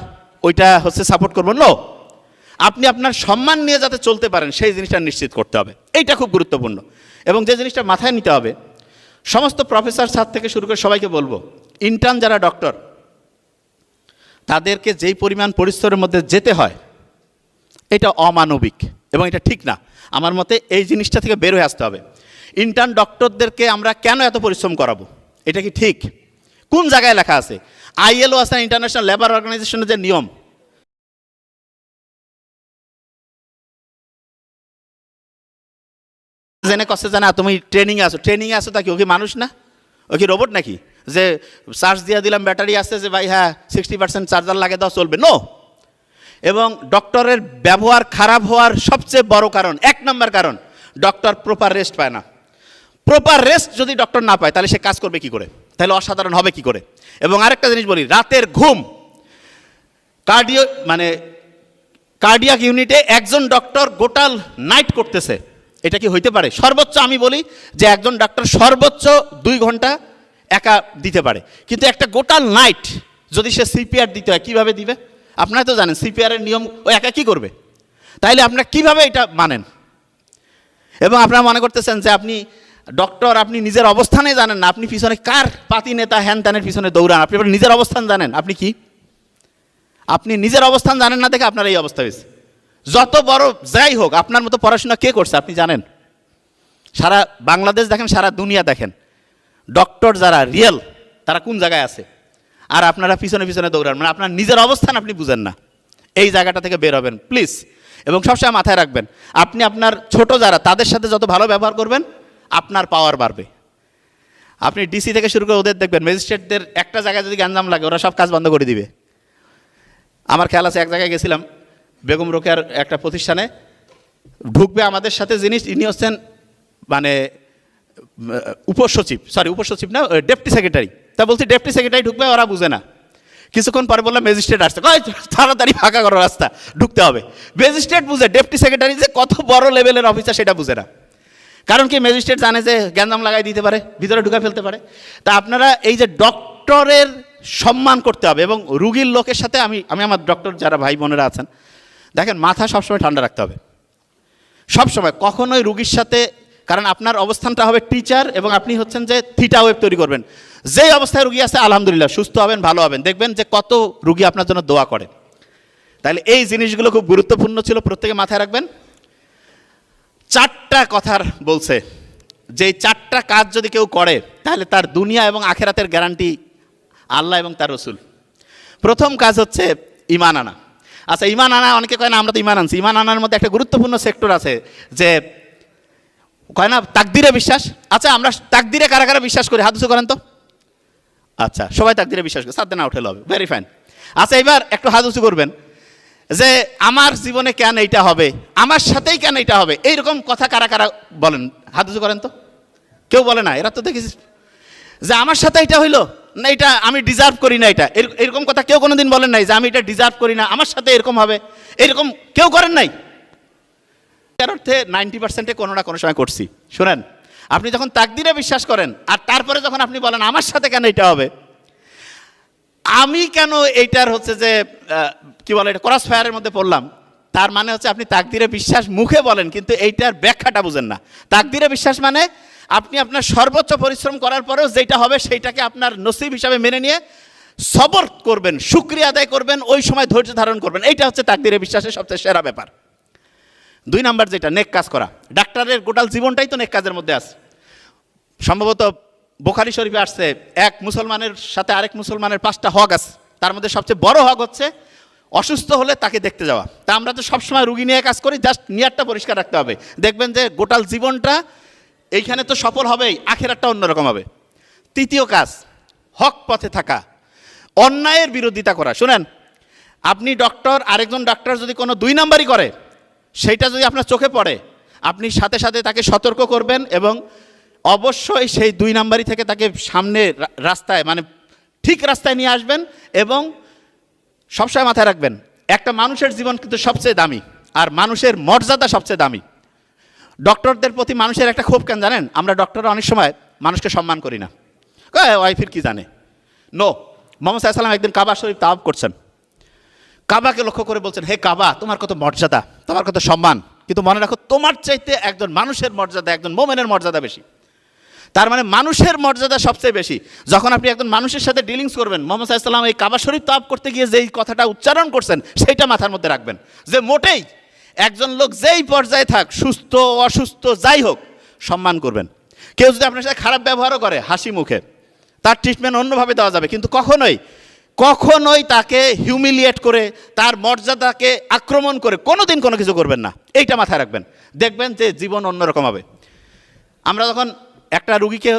ওইটা হচ্ছে সাপোর্ট করবো, নো। আপনি আপনার সম্মান নিয়ে যাতে চলতে পারেন, সেই জিনিসটা নিশ্চিত করতে হবে, এইটা খুব গুরুত্বপূর্ণ। এবং যে জিনিসটা মাথায় নিতে হবে, সমস্ত প্রফেসর স্যার থেকে শুরু করে সবাইকে বলবো, ইন্টার্ন যারা ডক্টর, তাদেরকে যেই পরিমাণ পরিশ্রমের মধ্যে যেতে হয় এটা অমানবিক এবং এটা ঠিক না। আমার মতে এই জিনিসটা থেকে বের হয়ে আসতে হবে। ইন্টার্ন ডক্টরদেরকে আমরা কেন এত পরিশ্রম করাবো? এটা কি ঠিক? কোন জায়গায় লেখা আছে? ILO আছে, ইন্টারন্যাশনাল লেবার অর্গানাইজেশনের যে নিয়ম, জেনে কষ্ট জানা তুমি ট্রেনিংয়ে আসো তা কি ও কি মানুষ না? ও কি রোবট নাকি যে চার্জ দিয়ে দিলাম ব্যাটারি আছে যে ভাই হ্যাঁ 60% চার্জার লাগে দাও চলবে? নো। এবং ডক্টরের ব্যবহার খারাপ হওয়ার সবচেয়ে বড় কারণ, 1 নম্বর কারণ, ডক্টর প্রপার রেস্ট পায় না। প্রপার রেস্ট যদি ডক্টর না পায় তাহলে সে কাজ করবে কি করে? তাহলে অসাধারণ হবে কি করে? এবং আরেকটা জিনিস বলি, রাতের ঘুম, কার্ডিয়াক ইউনিটে একজন ডক্টর গোটাল নাইট করতেছে, এটা কি হইতে পারে? সর্বোচ্চ আমি বলি যে একজন ডাক্তার সর্বোচ্চ 2 ঘন্টা একা দিতে পারে, কিন্তু একটা গোটাল নাইট যদি সে CPR দিতে হয় কীভাবে দিবে? আপনারা তো জানেন CPR-এর নিয়ম, ও একা কী করবে? তাইলে আপনারা কীভাবে এটা মানেন? এবং আপনারা মনে করতেছেন যে আপনি ডক্টর, আপনি নিজের অবস্থানে জানেন না, আপনি পিছনে কার পাতি নেতা হ্যান ত্যানের পিছনে দৌড়ান, আপনি নিজের অবস্থান জানেন? আপনি কি আপনি নিজের অবস্থান জানেন না দেখে আপনার এই অবস্থা হয়েছে। যত বড় যাই হোক, আপনার মতো পড়াশোনা কে করছে আপনি জানেন? সারা বাংলাদেশ দেখেন, সারা দুনিয়া দেখেন, ডক্টর যারা রিয়েল তারা কোন জায়গায় আছে, আর আপনারা পিছনে পিছনে দৌড়ান। মানে আপনার নিজের অবস্থান আপনি বুঝেন না। এই জায়গাটা থেকে বের হবেন প্লিজ। এবং সবসময় মাথায় রাখবেন, আপনি আপনার ছোট যারা তাদের সাথে যত ভালো ব্যবহার করবেন আপনার পাওয়ার বাড়বে। আপনি DC থেকে শুরু করে ওদের দেখবেন, ম্যাজিস্ট্রেটদের একটা জায়গায় যদি গ্যাঞ্জাম লাগে ওরা সব কাজ বন্ধ করে দিবে। আমার খেয়াল আছে এক জায়গায় গেছিলাম, বেগম রোকেয়ার একটা প্রতিষ্ঠানে ঢুকবে আমাদের সাথে জিনিস, ইনি হচ্ছেন মানে উপসচিব না, ডেপুটি সেক্রেটারি। তা বলছি ডেপুটি সেক্রেটারি ঢুকবে, ওরা বুঝে না। কিছুক্ষণ পরে বললাম ম্যাজিস্ট্রেট আসছে, তাড়াতাড়ি ফাঁকা করো রাস্তা, ঢুকতে হবে। ম্যাজিস্ট্রেট বুঝে, ডেপুটি সেক্রেটারি যে কত বড় লেভেলের অফিসার সেটা বুঝে না। কারণ কি, ম্যাজিস্ট্রেট জানে যে গ্যাঞ্জাম লাগাই দিতে পারে, ভিতরে ঢুকে ফেলতে পারে। তা আপনারা এই যে ডক্টরের সম্মান করতে হবে, এবং রুগীর লোকের সাথে আমি আমার ডক্টর যারা ভাই বোনেরা আছেন দেখেন, মাথা সবসময় ঠান্ডা রাখতে হবে সবসময়, কখনোই রুগীর সাথে, কারণ আপনার অবস্থানটা হবে টিচার এবং আপনি হচ্ছেন যে থিটা ওয়েব তৈরি করবেন। যেই অবস্থায় রুগী আছে আলহামদুলিল্লাহ সুস্থ হবেন, ভালো হবেন, দেখবেন যে কত রুগী আপনার জন্য দোয়া করে। তাহলে এই জিনিসগুলো খুব গুরুত্বপূর্ণ ছিল, প্রত্যেকে মাথায় রাখবেন। 4টা কথার বলছে, যে 4টা কাজ যদি কেউ করে তাহলে তার দুনিয়া এবং আখেরাতের গ্যারান্টি আল্লাহ এবং তার রসুল। প্রথম কাজ হচ্ছে ঈমান আনা। আচ্ছা, ঈমান আনা, অনেকে কয় না আমরা তো ঈমান আনছি। ঈমান আনার মধ্যে একটা গুরুত্বপূর্ণ সেক্টর আছে, যে কয় না তাকদিরে বিশ্বাস। আচ্ছা, আমরা তাকদিরে কারা কারা বিশ্বাস করি? হাত উঁচু করেন তো। আচ্ছা, সবাই তাকদিরে বিশ্বাস করে, সাথে না উঠেলে হবে, ভেরি ফাইন। আচ্ছা, এবার একটু হাত উঁচু করবেন যে আমার জীবনে কেন এইটা হবে, আমার সাথেই কেন এইটা হবে, এইরকম কথা কারা কারা বলেন? হাত উঁচু করেন তো। কেউ বলে না, এরা তো দেখেছিস যে আমার সাথে এটা হইলো না, এটা আমি ডিজার্ভ করি না, এটা এরকম কথা কেউ কোনোদিন বলেন নাই যে আমি এটা ডিজার্ভ করি না, আমার সাথে এরকম হবে, এরকম কেউ করেন নাই। তার অর্থে 90%-এ কোনো না কোনো সময় করছি। শুনেন, আপনি যখন তাকদিরে বিশ্বাস করেন আর তারপরে যখন আপনি বলেন আমার সাথে কেন এটা হবে, আমি কেন এইটার হচ্ছে যে কি বলে এটা ক্রস ফায়ারের মধ্যে পড়লাম, তার মানে হচ্ছে আপনি তাকদিরে বিশ্বাস মুখে বলেন কিন্তু এইটার ব্যাখ্যাটা বুঝেন না। তাকদিরে বিশ্বাস মানে আপনি আপনার সর্বোচ্চ পরিশ্রম করার পরেও যেটা হবে সেইটাকে আপনার নসিব হিসাবে মেনে নিয়ে সবর করবেন, শুকরিয়া আদায় করবেন, ওই সময় ধৈর্য ধারণ করবেন। এইটা হচ্ছে তাকদিরে বিশ্বাসের সবচেয়ে সেরা ব্যাপার। 2 নাম্বার যেটা, নেক কাজ করা। ডাক্তারের গোটাল জীবনটাই তো নেক কাজের মধ্যে আছে। সম্ভবত বুখারী শরীফে আসছে, এক মুসলমানের সাথে আরেক মুসলমানের 5টা হক আছে, তার মধ্যে সবচেয়ে বড় হক হচ্ছে অসুস্থ হলে তাকে দেখতে যাওয়া। তা আমরা তো সবসময় রুগী নিয়ে কাজ করি, জাস্ট নিয়ারটা পরিষ্কার রাখতে হবে, দেখবেন যে গোটাল জীবনটা এইখানে তো সফল হবেই, আখেরাতটা অন্যরকম হবে। 3য় কাজ, হক পথে থাকা, অন্যায়ের বিরোধিতা করা। শুনেন, আপনি ডক্টর, আরেকজন ডাক্তার যদি কোনো 2 নাম্বারই করে, সেইটা যদি আপনার চোখে পড়ে, আপনি সাথে সাথে তাকে সতর্ক করবেন এবং অবশ্যই সেই 2 নাম্বারই থেকে তাকে সামনে রাস্তায়, মানে ঠিক রাস্তায় নিয়ে আসবেন। এবং সবসময় মাথায় রাখবেন, একটা মানুষের জীবন কিন্তু সবচেয়ে দামি, আর মানুষের মর্যাদা সবচেয়ে দামি। ডক্টরদের প্রতি মানুষের একটা ক্ষোভ কেন জানেন? আমরা ডক্টররা অনেক সময় মানুষকে সম্মান করি না, ওয়াইফের কি জানে। নো, মুহাম্মদ সাল্লাল্লাহু আলাইহি ওয়াসাল্লাম একদিন কাবা শরীফ তাওয়াফ করছেন, কাবাকে লক্ষ্য করে বলছেন, হে কাবা, তোমার কত মর্যাদা, তোমার কত সম্মান, কিন্তু মনে রাখো তোমার চাইতে একজন মানুষের মর্যাদা, একজন মোমেনের মর্যাদা বেশি। তার মানে মানুষের মর্যাদা সবচেয়ে বেশি। যখন আপনি একজন মানুষের সাথে ডিলিংস করবেন, মোহাম্মদ সাল্লাল্লাহু আলাইহি ওয়াসাল্লাম এই কাবা শরীফ তওয়াফ করতে গিয়ে যেই কথাটা উচ্চারণ করছেন সেইটা মাথার মধ্যে রাখবেন, যে মোটেই একজন লোক যেই পর্যায়ে থাক, সুস্থ অসুস্থ যাই হোক, সম্মান করবেন। কেউ যদি আপনার সাথে খারাপ ব্যবহারও করে হাসি মুখে, তার ট্রিটমেন্ট অন্যভাবে দেওয়া যাবে, কিন্তু কখনোই তাকে হিউমিলিয়েট করে, তার মর্যাদাকে আক্রমণ করে কোনোদিন কোনো কিছু করবেন না। এইটা মাথায় রাখবেন, দেখবেন যে জীবন অন্যরকম হবে। আমরা যখন একটা রুগীকে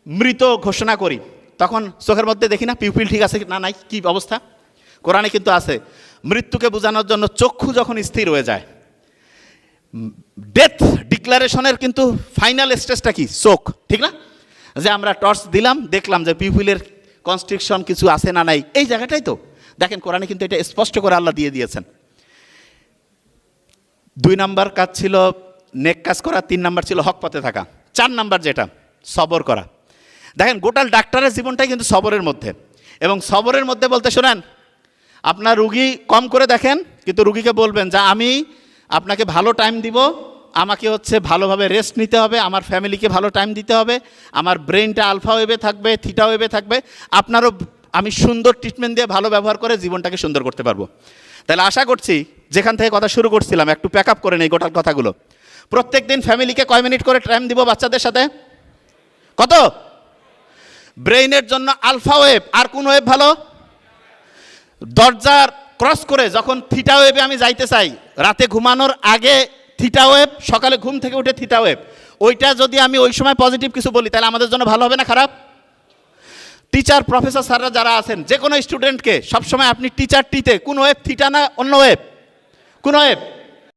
মৃত ঘোষণা করি, তখন চোখের মধ্যে দেখি না পিউপিল ঠিক আছে না নাই, কী অবস্থা। কোরআনে কিন্তু আছে, মৃত্যুকে বোঝানোর জন্য চক্ষু যখন স্থির হয়ে যায়, ডেথ ডিক্লারেশনের কিন্তু ফাইনাল স্টেজটা কি? চোখ, ঠিক না? যে আমরা টর্চ দিলাম, দেখলাম যে পিউপিলের কনস্ট্রিকশন কিছু আছে না নাই, এই জায়গাটাই তো দেখেন কোরআনে কিন্তু এটা স্পষ্ট করে আল্লাহ দিয়ে দিয়েছেন। 2 নাম্বার কাজ ছিল নেক কাজ করা, 3 নাম্বার ছিল হক পথে থাকা, 4 নাম্বার যেটা সবর করা। দেখেন গোটাল ডাক্তারের জীবনটাই কিন্তু সবরের মধ্যে, এবং সবরের মধ্যে বলতে শোনেন, আপনার রুগী কম করে দেখেন, কিন্তু রুগীকে বলবেন যে আমি আপনাকে ভালো টাইম দিব, আমাকে ভালোভাবে রেস্ট নিতে হবে, আমার ফ্যামিলিকে ভালো টাইম দিতে হবে, আমার ব্রেনটা আলফা ওয়েভে থাকবে, থিটা ওয়েভে থাকবে, আপনারও আমি সুন্দর ট্রিটমেন্ট দিয়ে ভালো ব্যবহার করে জীবনটাকে সুন্দর করতে পারবো। তাহলে আশা করছি যেখান থেকে কথা শুরু করছিলাম একটু প্যাক আপ করে নেই গোটাল কথাগুলো। প্রত্যেক দিন ফ্যামিলিকে কয় মিনিট করে টাইম দিব বাচ্চাদের সাথে? কত? ব্রেইনের জন্য আলফা ওয়েভ, আর কোন ওয়েভ ভালো? দরজার ক্রস করে যখন থিটা ওয়েভে আমি যাইতে চাই, রাতে ঘুমানোর আগে থিটা ওয়েভ, সকালে ঘুম থেকে উঠে থিটা ওয়েভ, ওইটা যদি আমি ওই সময় পজিটিভ কিছু বলি তাহলে আমাদের জন্য ভালো হবে না খারাপ? টিচার প্রফেসর স্যাররা যারা আছেন, যে কোনো স্টুডেন্টকে সবসময় আপনি টিচার টিতে কোন ওয়েভ, থিটা না অন্য ওয়েভ? কোন ওয়েভ?